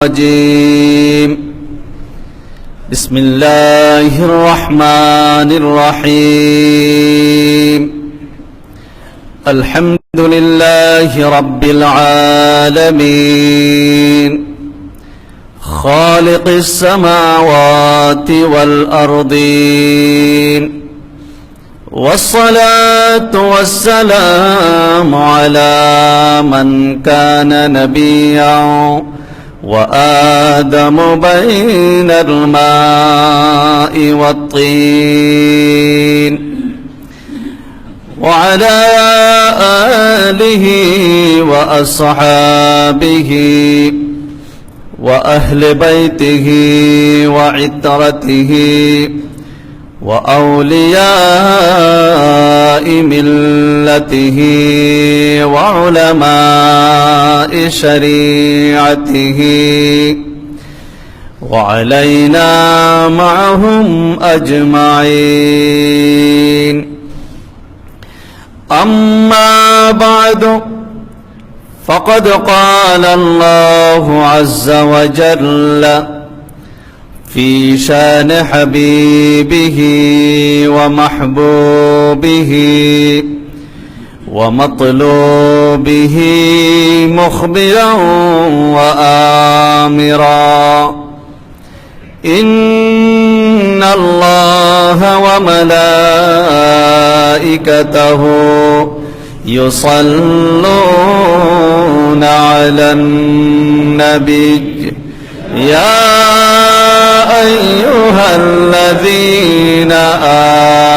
الرجيم بسم الله الرحمن الرحيم الحمد لله رب العالمين خالق السماوات والأرضين والصلاة والسلام على من كان نبيا وآدم بين الماء والطين وعلى آله وأصحابه وأهل بيته وعترته وأولياء ملته وعلماء شريعته وعلينا معهم أجمعين أما بعد فقد قال الله عز وجل في شان حبيبه ومحبوبه ومطلوبه مخبرا وآمرا إن الله وملائكته يصلون على النبي يا أيها الذين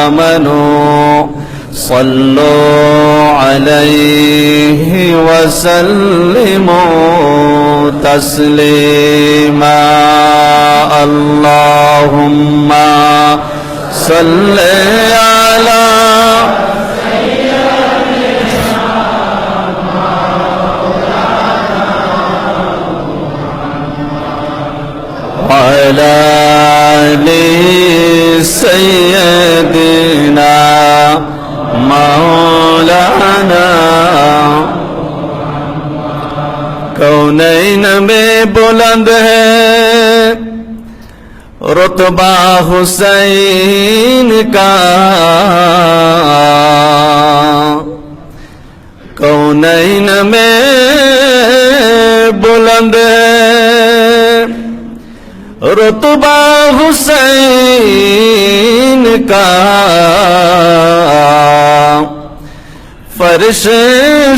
آمنوا صلوا عليه وسلموا تسليما اللهم صل على وعلى آل سيدنا مولانا कौनैन में बुलंद है रुतबा हुसैन का कौनैन में बुलंद है रुतबा हुसैन का फर्श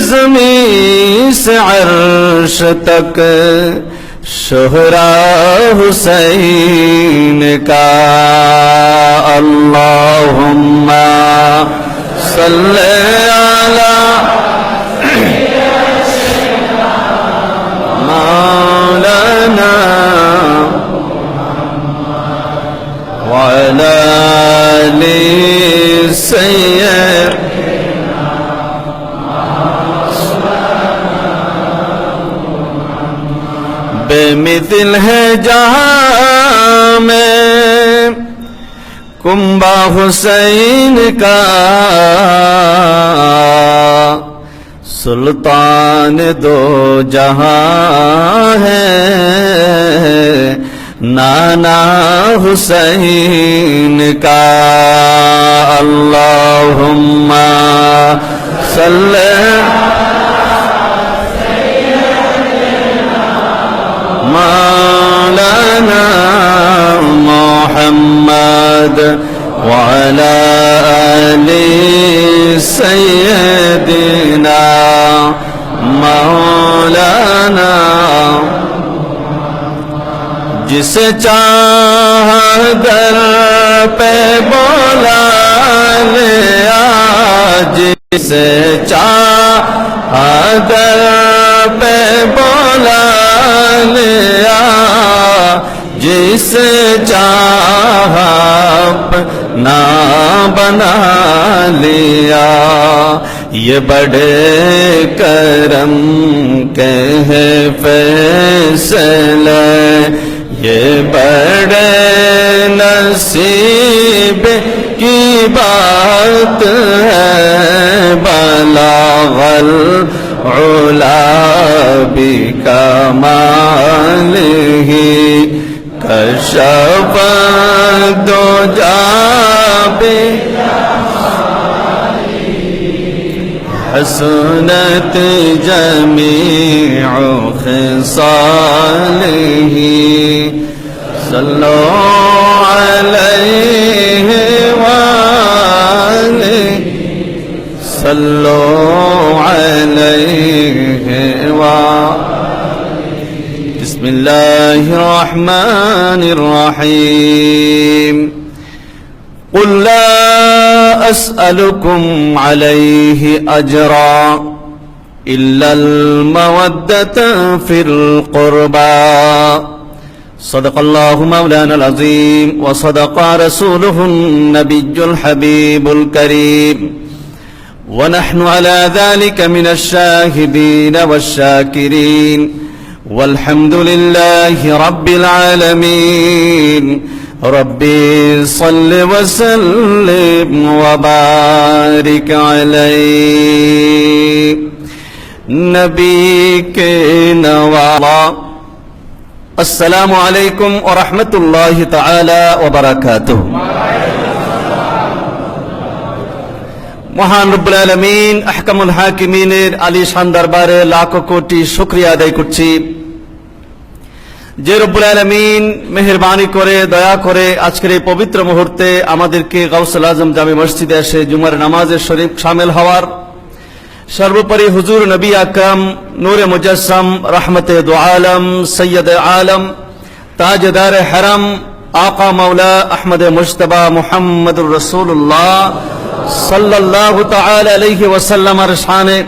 ज़मीन से अर्श तक शोहरा हुसैन का अल्लाहुम्मा सल्ले अला मौलाना وعلى آل سيدنا बेमिथिल है जहां में कुंबा हुसैन का सुल्तान दो जहां है नाना हुसैन का अल्लाहुम्मा सल्ले मौलाना मुहम्मद वअला आलि सय्यदिना मौलाना जिसे चाह दर पे बोला ले जिसे चाह दर पे बोला लिया जिसे चाह अपना बना लिया ये बड़े करम के है फैसले ये बड़े नसीब की बात है बलागल उला बिकमाल कशफ दो जाबे हसनत जमीउ खिसालिही सल्लो अलैहि वालिहि सल्लो अलैहि वालिहि बिस्मिल्लाहिर रहमानिर रहीम कुल ला अस्अलुकुम अलैहि अजरा इल्लल मवद्दता फिल कुर्बा सदक़ल्लाहु मौलानाल अज़ीम व सदक़ रसूलुहुन नबियुल हबीबुल करीम व नहनु अला ज़ालिका मिनश शाहिदीन वश्शाकिरीन वल्हम्दुलिल्लाहि रब्बिल आलमीन रब्बि सल्लि व सल्लिम व बारिक अलैहि नबी के नवाला अस्सलामु अलैकुम व रहमतुल्लाहि ताला व बाराकातुहु। মহান রব্বুল আলামিন আহকামুল হাকিমিনের আলিশান দরবারে লাখো কোটি শুকরিয়া আদায় করছি যে রব্বুল আলামিন মেহেরবানি করে দয়া করে আজকের এই পবিত্র মুহূর্তে আমাদেরকে গাউসুল আজম জামে মসজিদে এসে জুমার নামাজে শরীফ শামিল হওয়ার, সর্বোপরি হুজুর নবী আকরাম নূরে মুজাসসাম রহমতে দু আলম সৈয়দ আলম তাজদার হারাম আকা মাওলা আহমদ মুজতবা মুহাম্মদুর রাসূলুল্লাহ সাল্লাল্লাহু তাআলা আলাইহি ওয়াসাল্লামের শানে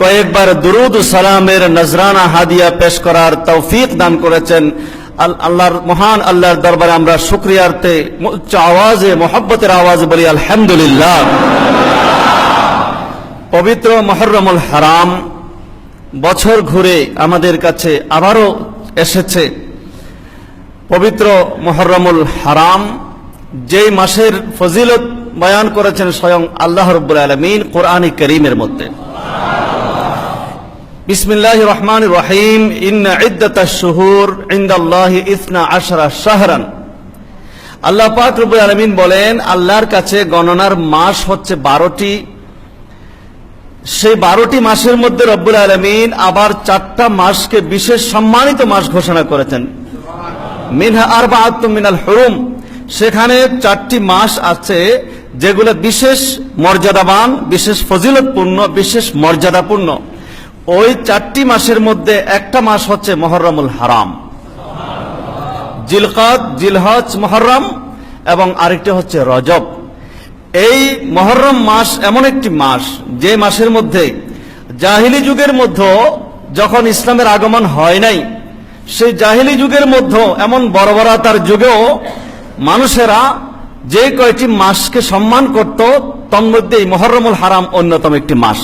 কয়েকবার দুরুদ ও সালামের নজরানা হাদিয়া পেশ করার তৌফিক দান করেছেন। আল্লাহর মহান আল্লাহর দরবারে আমরা শুকরিয়ার্থে উচ্চ আওয়াজে মোহাব্বতের আওয়াজে বলি আলহামদুলিল্লাহ। পবিত্র মুহররমুল হারাম বছর ঘুরে আমাদের কাছে আবারও এসেছে। পবিত্র মুহররমুল হারাম যেই মাসের ফজিলত বয়ান করেছেন স্বয়ং আল্লাহ রাব্বুল আলামিন কোরআনে কারীমের মধ্যে। বিসমিল্লাহির রহমানির রহিম ইন্না ইদ্দাতাশ শুহুর ইনদাল্লাহি 12 শাহরান। আল্লাহ পাক রব্বুল আলামিন বলেন আল্লাহর কাছে গণনার মাস হচ্ছে 12টি। সেই 12টি মাসের মধ্যে রব্বুল আলামিন আবার 4টা মাসকে বিশেষ সম্মানিত মাস ঘোষণা করেছেন। মিনহা আরবাআতুম মিনাল হুরুম, সেখানে 4টি মাস আছে যেগুলো বিশেষ মর্যাদাবান, বিশেষ ফজিলতপূর্ণ, বিশেষ মর্যাদাপূর্ণ। ওই 4টি মাসের মধ্যে একটা মাস হচ্ছে মুহররমুল হারাম, জিলকাদ, জিলহজ, মুহররম এবং আরেকটি হচ্ছে রজব। এই মুহররম মাস এমন একটি মাস যে মাসের মধ্যে জাহিলি যুগের মধ্যে যখন ইসলামের আগমন হয় নাই, সেই জাহিলি যুগের মধ্যে এমন বর্বরতার যুগেও মানুষেরা যে কয়টি মাসকে সম্মান করত তন্মধ্যে এই মুহররমুল হারাম অন্যতম একটি মাস।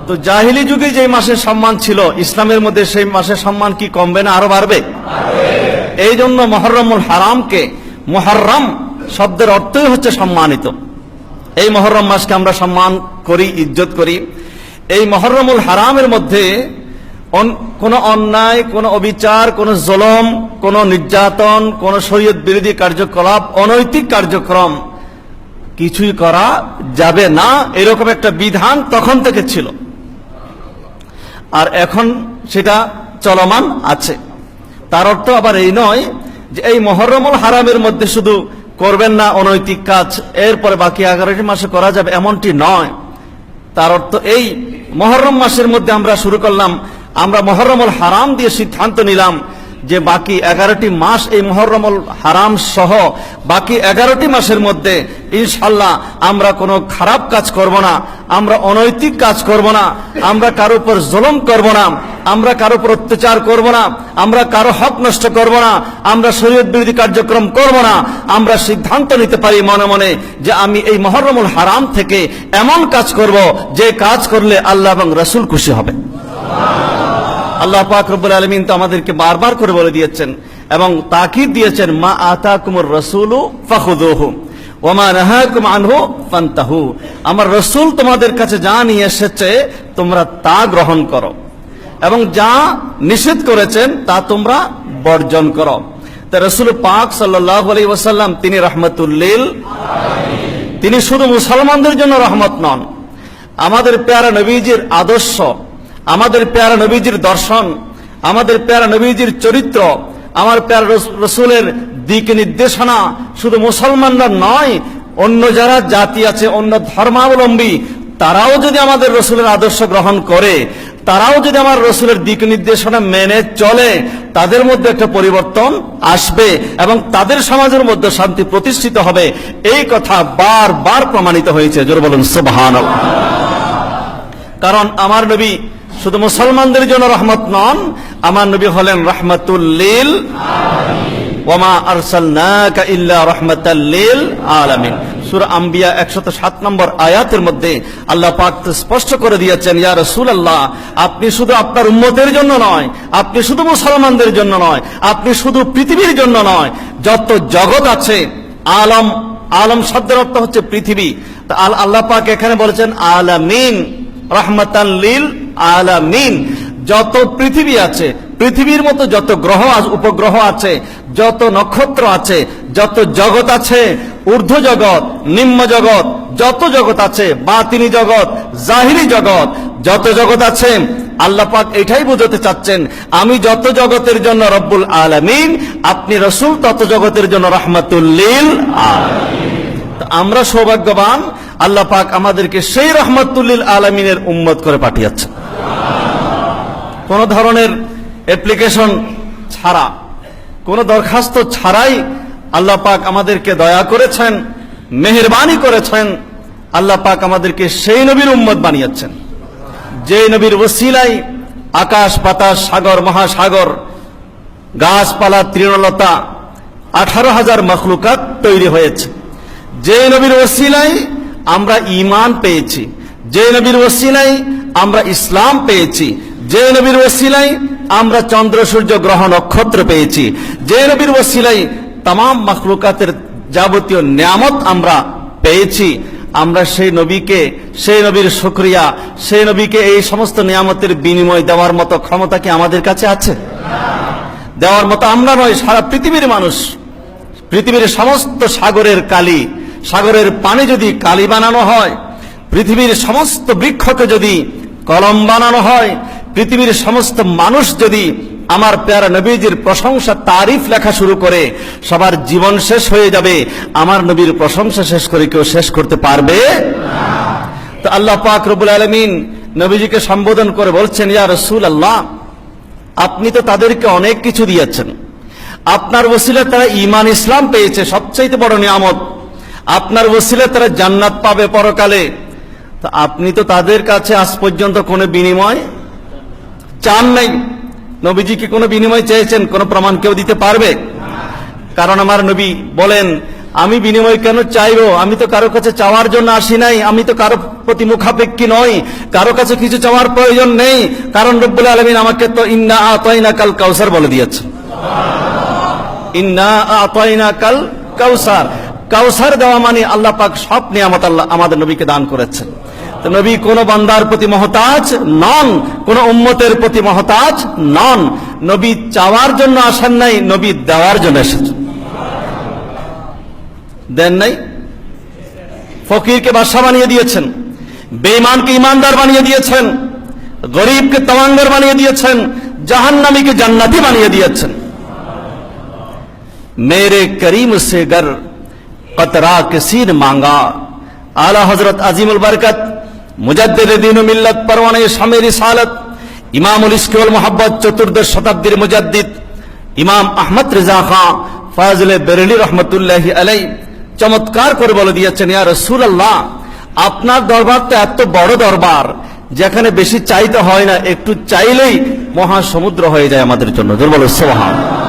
তো জাহিলি যুগে যে মাসের সম্মান ছিল ইসলামের মধ্যে সেই মাসের সম্মান কি কমবে না আরো বাড়বে? এই জন্য মুহররমুল হারামকে মুহররম শব্দের অর্থই হচ্ছে সম্মানিত। এই মুহররম মাসকে আমরা সম্মান করি, ইজ্জত করি। এই মুহররমুল হারামের মধ্যে কোন অন্যায়, কোন অবিচার, কোন জুলুম, কোন নির্যাতন, কোন শরীয়ত বিরোধী কার্যকলাপ, অনৈতিক কার্যক্রম কিছুই করা যাবে না, এরকম একটা বিধান তখন থেকে ছিল, আর এখন সেটা চলমান আছে। তার অর্থ আবার এই নয় যে এই মুহররমুল হারামের মধ্যে শুধু করবেন না অনৈতিক কাজ, এরপরে বাকি 11টি মাসে করা যাবে এমনটি নয়। তার অর্থ এই মুহররম মাসের মধ্যে আমরা শুরু করলাম, আমরা মুহররমুল হারাম দিয়ে সিদ্ধান্ত নিলাম যে বাকি 11টি মাস এই মুহররমুল হারাম সহ বাকি 11টি মাসের মধ্যে ইনশাআল্লাহ আমরা কোনো খারাপ কাজ করব না, আমরা অনৈতিক কাজ করব না, আমরা কারো উপর জুলুম করব না, আমরা কারো উপর অত্যাচার করব না, আমরা কারো হক নষ্ট করব না, আমরা শরীয়ত বিরোধী কার্যক্রম করব না। আমরা সিদ্ধান্ত নিতে পারি মনে মনে যে আমি এই মুহররমুল হারাম থেকে এমন কাজ করব যে কাজ করলে আল্লাহ এবং রাসূল খুশি হবে। আল্লাহ পাক রব্বুল আলামিন তো আমাদেরকে বারবার করে বলে দিয়েছেন এবং তাকিদ দিয়েছেন, মা আতাকুমুর রাসূলু ফাখুযুহু ওয়া মা নাহাকুম আনহু ফান্তাহু। আমার রাসূল তোমাদের কাছে যা নিয়ে এসেছে তোমরা তা গ্রহণ করো এবং যা নিষেধ করেছেন তা তোমরা বর্জন করো। তা রাসূল পাক সাল্লাল্লাহু আলাইহি ওয়াসাল্লাম তিনি রাহমাতুল লিল আলামিন। তিনি শুধু মুসলমানদের জন্য রহমত নন, আমাদের প্যারা নবীজির আদর্শ, আমাদের প্যারা নবীজির দর্শন, আমাদের প্যারা নবীজির চরিত্র, আমার প্যারা রাসূলের দিক নির্দেশনা শুধু মুসলমানরা নয়, অন্য যারা জাতি আছে, অন্য ধর্মাবলম্বী, তারাও যদি আমাদের রাসূলের আদর্শ গ্রহণ করে, তারাও যদি আমার রাসূলের দিক নির্দেশনা মেনে চলে, তাদের মধ্যে একটা পরিবর্তন আসবে এবং তাদের সমাজের মধ্যে শান্তি প্রতিষ্ঠিত হবে। এই কথা বারবার প্রমাণিত হয়েছে। জোরে বলুন সুবহানাল্লাহ। কারণ আমার নবী শুধু মুসলমানদের জন্য রহমত নন, আমার নবী হলেন রাহমাতুল লিল আলামিন। ওয়ামা আরসালনাকা ইল্লা রাহমাতাল লিল আলামিন। সূরা আম্বিয়া 107 নম্বর আয়াতের মধ্যে আল্লাহ পাক স্পষ্ট করে দিয়েছেন, ইয়া রাসূলুল্লাহ, আপনি শুধু আপনার উম্মতের জন্য নয়, আপনি শুধু মুসলমানদের জন্য নয়, আপনি শুধু পৃথিবীর জন্য নয়, যত জগৎ আছে, আলম, আলম শব্দের অর্থ হচ্ছে পৃথিবী। তা আল্লাহ পাক এখানে বলেছেন আলামিন, রাহমাতাল লিল আলামিন। যত পৃথিবী আছে, পৃথিবীর মতো যত গ্রহ উপগ্রহ আছে, যত নক্ষত্র আছে, যত জগৎ আছে, ঊর্ধ্ব জগৎ, নিম্ন জগৎ, যত জগৎ আছে, বাতিনি জগৎ, জাহিরি জগৎ, যত জগৎ আছে, আল্লাহ পাক এটাই বোঝাতে চাচ্ছেন, আমি যত জগতের জন্য রব্বুল আলামিন, আপনি রাসূল তত জগতের জন্য রাহমাতুল লিল আলামিন। আমরা সৌভাগ্যবান, আল্লাহ পাক আমাদেরকে সেই রাহমাতুল লিল আলামিনের উম্মত করে পাঠিয়েছেন। কোন ধরনের অ্যাপ্লিকেশন ছাড়া, কোন দরখাস্ত ছাড়াই আল্লাহ পাক আমাদেরকে দয়া করেছেন, মেহেরবানি করেছেন। আল্লাহ পাক আমাদেরকে সেই নবীর উম্মত বানিয়েছেন, যে নবীর ওসিলায় আকাশ বাতাস, সাগর মহাসাগর, গাছপালা, তৃণলতা, 18,000 মখলুকাত তৈরি হয়েছে। যে নবীর ওসিলায় আমরা ঈমান পেয়েছি, যে নবীর ওসিলায় আমরা ইসলাম পেয়েছি, যে নবীর ওসিলায় আমরা চন্দ্র সূর্য গ্রহ নক্ষত্র পেয়েছি, যে নবীর ওসিলায় तमाम মখলুকাতের যাবতীয় নিয়ামত আমরা পেয়েছি, আমরা সেই নবীকে, সেই নবীর শুকরিয়া, সেই নবীকে এই সমস্ত নিয়ামতের বিনিময় দেওয়ার মতো ক্ষমতা কি আমাদের কাছে আছে? দেওয়ার মতো আমরা নয়, সারা পৃথিবীর মানুষ। পৃথিবীর সমস্ত সাগরের কালি, সাগরের পানি যদি কালি বানানো হয়, পৃথিবীর সমস্ত বৃক্ষকে যদি কলম বানানো হয়, পৃথিবীর সমস্ত মানুষ যদি আমার প্যারা নবীজির প্রশংসা তারিফ লেখা শুরু করে, সবার জীবন শেষ হয়ে যাবে, আমার নবীর প্রশংসা শেষ করে কেউ শেষ করতে পারবে না। তো আল্লাহ পাক রব্বুল আলামিন নবীজিকে সম্বোধন করে বলছেন, ইয়া রাসূলুল্লাহ, আপনি তো তাদেরকে অনেক কিছু দিয়েছেন, আপনার ওসিলায় তারা ঈমান ইসলাম পেয়েছে, সবচেয়ে বড় নিয়ামত। আপনার ওসিলায় তারা জান্নাত পাবে পরকালে। তো আপনি তো তাদের কাছে আজ পর্যন্ত কোনো বিনিময় চান নাই। নবীজি কি কোনো বিনিময় চেয়েছেন? কোনো প্রমাণ কেউ দিতে পারবে? কারণ আমার নবী বলেন, আমি বিনিময় কেন চাইবো? আমি তো কারো কাছে চাওয়ার জন্য আসি নাই, আমি তো কারো প্রতি মুখাপেক্ষী নই, কারো কাছে কিছু চাওয়ার প্রয়োজন নেই। কারণ রব্বুল আলামিন আমাকে তো ইন্না আতাইনাকাল কাউসার বলে দিয়েছে। ইন্না আতাইনাকাল কাউসার, কাউসার দেওয়া মানে আল্লাহ পাক সব নিয়ামত আল্লাহ আমাদের নবীকে দান করেছেন। তো নবী কোন বান্দার প্রতি মহতাজ নন, কোন উম্মতের প্রতি মহতাজ নন। নবী চাওয়ার জন্য আসেন নাই, নবী দেওয়ার জন্য এসেছেন। দেন নাই? ফকিরকে বাদশা বানিয়ে দিয়েছেন, বেঈমানকে ঈমানদার বানিয়ে দিয়েছেন, গরিবকে তাওয়াঙ্গর বানিয়ে দিয়েছেন, জাহান্নামীকে জান্নাতি বানিয়ে দিয়েছেন। मेरे करीम से गर कतरा के सीन मांगा, आला हजरत अजीमुल बरकत मुजद्दिद दीन मिल्लत परवाने शामे रिसालत इमामुल इश्क वल मोहब्बत चतुर्दश शताब्दीर मुजद्दिद इमाम अहमद रिजा खां फाजिल बेरेली रहमतुल्लाहि अलैहि चमत्कार করে বলে দিয়েছেন, ইয়া রাসূলুল্লাহ, আপনার দরবার তো এত বড় দরবার, যেখানে বেশি চাইতে হয় না, একটু চাইলেই মহাসমুদ্র হয়ে যায় আমাদের জন্য। জোরে বলো সুবহানাল্লাহ।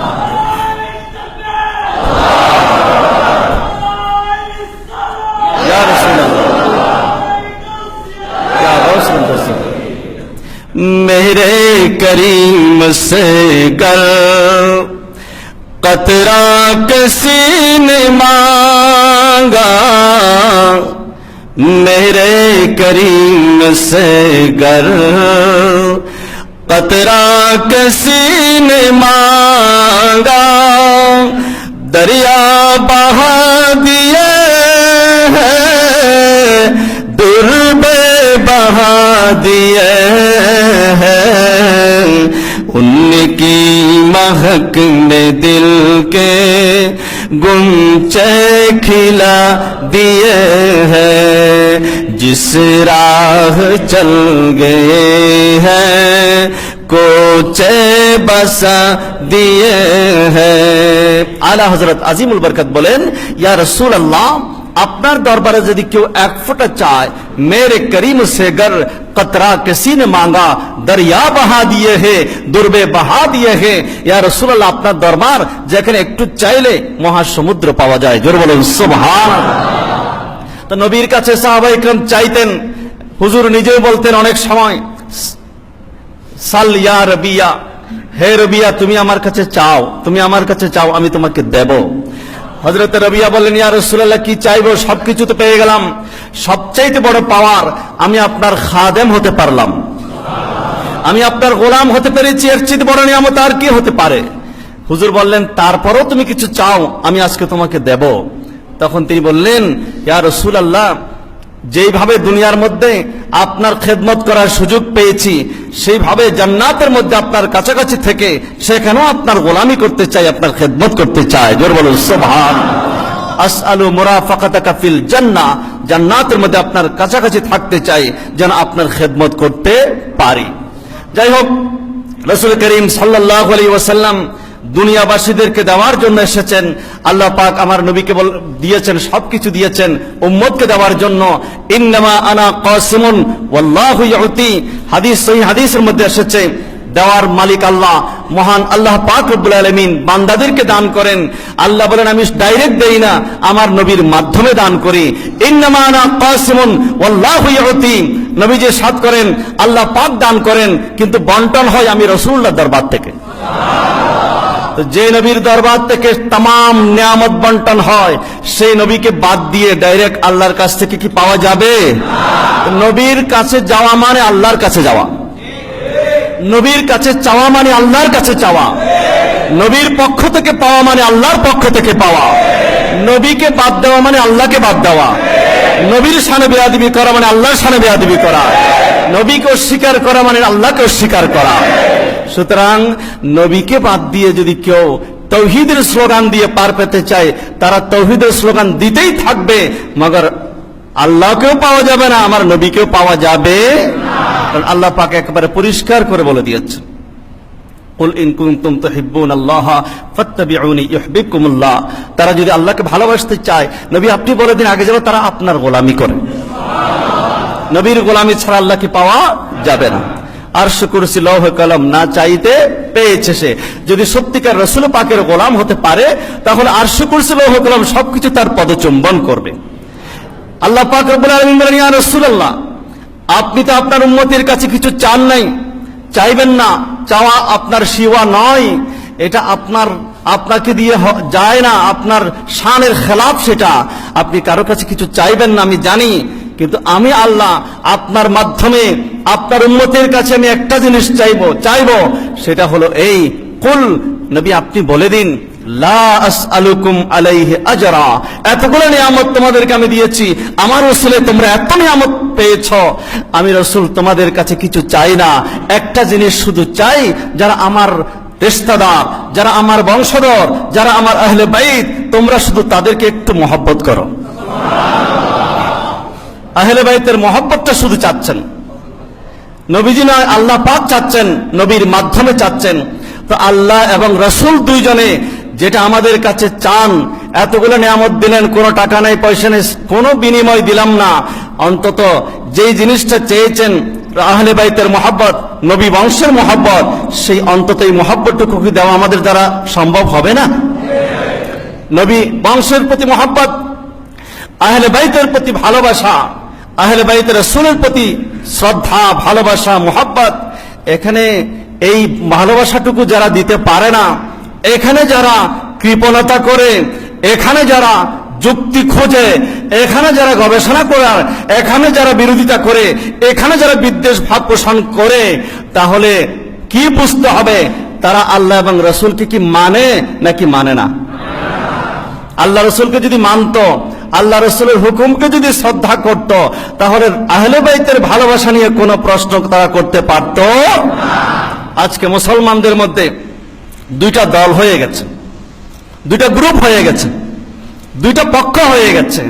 मेरे करीम से गर कतरा किसी ने मांगा, मेरे करीम से गर कतरा किसी ने मांगा, हक ने दिल के गुंचे खिला दिए हैं, जिस राह चल गए हैं कोचे बसा दिए हैं। आला हजरत আজিমুল বরকত বলেন, ইয়া রাসূলুল্লাহ, আপনার দরবারে যদি কেউ এক ফোঁটা চায়, मेरे करीम से गर कतरा किसी ने मांगा, दरिया बहा दिए है, दुर्बे बहा दिए है। ইয়া রাসূলুল্লাহ, আপনার দরবার যেখানে একটু চাইলে মহাসমুদ্র পাওয়া যায়। জোরে বলুন সুবহানাল্লাহ। তো নবীর কাছে সাহাবায়ে কিরাম চাইতেন, হুজুর নিজেও বলতেন অনেক সময়, সাল ইয়া রবিয়া, হে রবিয়া তুমি আমার কাছে চাও, তুমি আমার কাছে চাও, আমি তোমাকে দেব। হযরত রবিয়া বললেন, ইয়া রাসূলুল্লাহ কি চাইবো, সবকিছু তো পেয়ে গেলাম, সবচাইতে বড় পাওয়ার আমি আপনার খাদেম হতে পারলাম, আমি আপনার গোলাম হতে পেরেছি, এর চেয়ে বড় নিয়ামত আর কি হতে পারে। হুজুর বললেন, তারপরও তুমি কিছু চাও, আমি আজকে তোমাকে দেব। তখন তিনি বললেন, ইয়া রাসূলুল্লাহ, যেইভাবে দুনিয়ার মধ্যে আপনার খেদমত করার সুযোগ পেয়েছি, সেইভাবে জান্নাতের মধ্যে আপনার কাছাকাছি থেকে সেখানেও আপনার গোলামি করতে চাই, আপনার খেদমত করতে চাই। জোরে বলুন সুবহানাল্লাহ। আসআলু মুরাফাকাতাকা ফিল জান্নাহ, জান্নাতের মধ্যে আপনার কাছাকাছি থাকতে চাই, যেন আপনার খেদমত করতে পারি। যাই হোক, রাসূল করিম সাল্লাল্লাহু আলাইহি ওয়াসাল্লাম দুনিয়াবাসীদেরকে দেওয়ার জন্য এসেছেন। আল্লাহ পাক আমার নবীকে দিয়েছেন, সবকিছু দিয়েছেন উম্মতকে দেওয়ার জন্য। ইন্নামা আনা কাসিমুন ওয়াল্লাহু ইউতি, হাদিস, সহিহ হাদিসের মধ্যে এসেছে, দেওয়ার মালিক আল্লাহ, মহান আল্লাহ পাক রব্বুল আলামিন বান্দাদেরকে দান করেন। আল্লাহ বলেন, আমি ডাইরেক্ট দেই না, আমার নবীর মাধ্যমে দান করি। ইন্নামা আনা কাসিমুন ওয়াল্লাহু ইউতি, নবী যে সাদ করেন, আল্লাহ পাক দান করেন, কিন্তু বন্টন হয় আমি রাসূলুল্লাহর দরবার থেকে। তো যে নবীর দরবার থেকে तमाम নিয়ামত বন্টন হয়, সেই নবীকে বাদ দিয়ে ডাইরেক্ট আল্লাহর কাছ থেকে কি পাওয়া যাবে? নবীর কাছে যাওয়া মানে আল্লাহর কাছে যাওয়া, নবীর কাছে চাওয়া মানে আল্লাহর কাছে চাওয়া, নবীর পক্ষ থেকে পাওয়া মানে আল্লাহর পক্ষ থেকে পাওয়া, নবীকে বাদ দেওয়া মানে আল্লাহকে বাদ দেওয়া, নবীর শানে বেয়াদবি করা মানে আল্লাহর শানে বেয়াদবি করা, নবীকে অস্বীকার করা মানে আল্লাহকে অস্বীকার করা। সুতরাং নবীকে বাদ দিয়ে যদি কেউ তৌহিদের স্লোগান দিয়ে পার পেতে চায়, তারা তৌহিদের স্লোগান দিতেই থাকবে, মগর আল্লাহকেও পাওয়া যাবে না, আমার নবীকেও পাওয়া যাবে না। আল্লাহ পাক একেবারে পরিষ্কার করে বলে দিয়েছেন, কুল ইন কুনতুম তুহিব্বুনাল্লাহ ফাত্তাবিউনি ইউহিব্বুকুমুল্লাহ। তারা যদি আল্লাহকে ভালোবাসতে চায়, নবী আপনি বলে দিন আগে যেন তারা আপনার গোলামি করে। নবীর গোলামি ছাড়া আল্লাহকে পাওয়া যাবে না। আরশ কুরসি লৌহ কলম না চাইতে পেয়েছে সে। যদি সত্যিকার রাসূল পাকের গোলাম হতে পারে, তাহলে আরশ কুরসি লৌহ কলম সবকিছু তার পদচুম্বন করবে। আল্লাহ পাক রব্বুল আলামিন বলেন, ইয়া রাসূলুল্লাহ, আপনি তো আপনার উম্মতের কাছে কিছু চান নাই, চাইবেন না, চাওয়া আপনার শিওয়া নয়, এটা আপনাকে দিয়ে যায় না, আপনার শানের খেলাফ সেটা। আপনি কারো কাছে কিছু চাইবেন না আমি জানি, কিন্তু আমি আল্লাহ আপনার মাধ্যমে আপনার উম্মতের কাছে আমি একটা জিনিস চাইবো, সেটা হলো এই, কুল, নবী আপনি বলে দিন, লা আসআলুকুম আলাইহি আজরা, এতগুলো নিয়ামত তোমাদেরকে আমি দিয়েছি, আমার রাসূলে তোমরা এত নিয়ামত পেয়েছো, আমি রাসূল তোমাদের কাছে কিছু চাই না, একটা জিনিস শুধু চাই, যারা আমার রিশতেদার, যারা আমার বংশধর, যারা আমার আহলে বাইত, তোমরা শুধু তাদেরকে একটু মহব্বত করো। আহলে বাইতের মহব্বতটা শুধু চাচ্ছেন নবীজি নয়, আল্লাহ পাক চাচ্ছেন, নবীর মাধ্যমে চাচ্ছেন। তো আল্লাহ এবং রাসূল দুইজনে যেটা আমাদের কাছে চান, এতগুলো নিয়ামত দিলেন, কোনো টাকা নেই, পয়সা নেই, কোনো বিনিময় দিলাম না, অন্তত যেই জিনিসটা চেয়েছেন আহলে বাইতের মহব্বত, নবী বংশের মহব্বত, সেই অন্তত এই মহব্বতটুকু কি দেওয়া আমাদের দ্বারা সম্ভব হবে না? নবী বংশের প্রতি মহব্বত, আহলে বাইতের প্রতি ভালোবাসা, আহলে বাইতের রাসূলের প্রতি শ্রদ্ধা, ভালোবাসা, মহব্বত, এখানে এই ভালোবাসাটুকু যারা দিতে পারে না, এখানে যারা কৃপণতা করে, এখানে যারা যুক্তি খোঁজে, এখানে যারা গবেষণা করে, এখানে যারা বিরোধিতা করে, এখানে যারা বিদ্বেষ ভাব পোষণ করে, তাহলে কি বুঝতে হবে? তারা আল্লাহ এবং রাসূলকে কি মানে নাকি মানে না? আল্লাহ রাসূলকে যদি মানত, আল্লাহ রাসূলের হুকুমকে যদি শ্রদ্ধা করত, তাহলে আহলে বাইতের ভালোবাসা নিয়ে কোনো প্রশ্ন তারা করতে পারত না। আজকে মুসলমানদের মধ্যে দুইটা দল হয়ে গেছে, দুইটা গ্রুপ হয়ে গেছে, দুইটা পক্ষ হয়ে গেছে।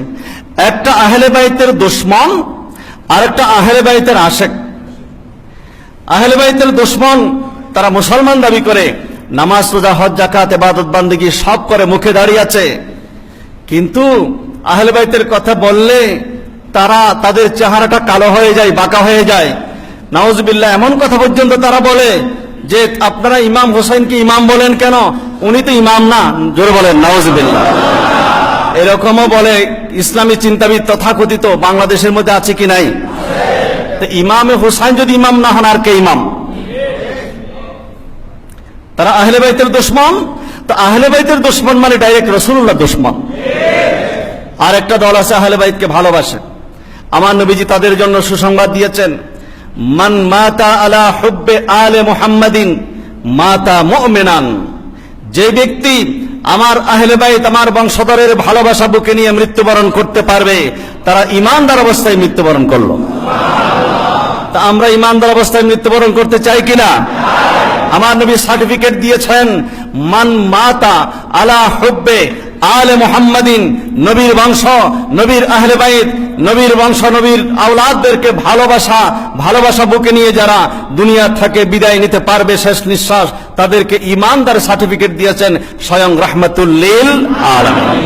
একটা আহলে বাইতের দুশমন আর একটা আহলে বাইতের আশেক। আহলে বাইতের দুশমন তারা মুসলমান দাবি করে, নামাজ রোজা হজ যাকাত ইবাদত বান্দেগী সব করে, মুখে দাঁড়িয়ে আছে, কিন্তু আহলে বাইতের কথা বললে তাদের চেহারাটা কালো হয়ে যায়, বাঁকা হয়ে যায়। নাউজুবিল্লাহ, এমন কথা পর্যন্ত তারা বলে যে আপনারা ইমাম হোসেনকে ইমাম বলেন কেন, উনি তো ইমাম না। জোরে বলেন নাউজুবিল্লাহ। এরকমও বলে ইসলামী চিন্তাবিদ তথাকথিত বাংলাদেশের মধ্যে আছে কি নাই? তো ইমামে হোসেন যদি ইমাম না হন আর কে ইমাম? তারা আহলে বাইতের দুশমন। তো আহলে বাইতের দুশমন মানে ডাইরেক্ট রাসূলুল্লাহ দুশমন। আর একটা দল আছে আহলে বাইতকে ভালোবাসে। আমার নবীজি তাদের জন্য সুসংবাদ দিয়েছেন, মান মাতা আলা হুব্বে আলে মুহাম্মাদিন মাতা মুমিনান। যে ব্যক্তি আমার আহলে বাইত, আমার বংশধরের ভালোবাসা বুকে নিয়ে মৃত্যুবরণ করতে পারবে, তারা ঈমানদার অবস্থায় মৃত্যুবরণ করলো। তা আমরা ঈমানদার অবস্থায় মৃত্যুবরণ করতে চাই কিনা? আমার নবী সার্টিফিকেট দিয়েছেন, মান মাতা আলা হুব্বে আলে মুহাম্মাদিন, নবীর বংশ, নবীর আহলে বাইত, নবীর বংশ, নবীর আওলাদদেরকে ভালোবাসা বুকে নিয়ে যারা দুনিয়া থেকে বিদায় নিতে পারবে শেষ নিঃশ্বাস, তাদেরকে ঈমানদার সার্টিফিকেট দিয়েছেন স্বয়ং রাহমাতুল লিল আলামিন।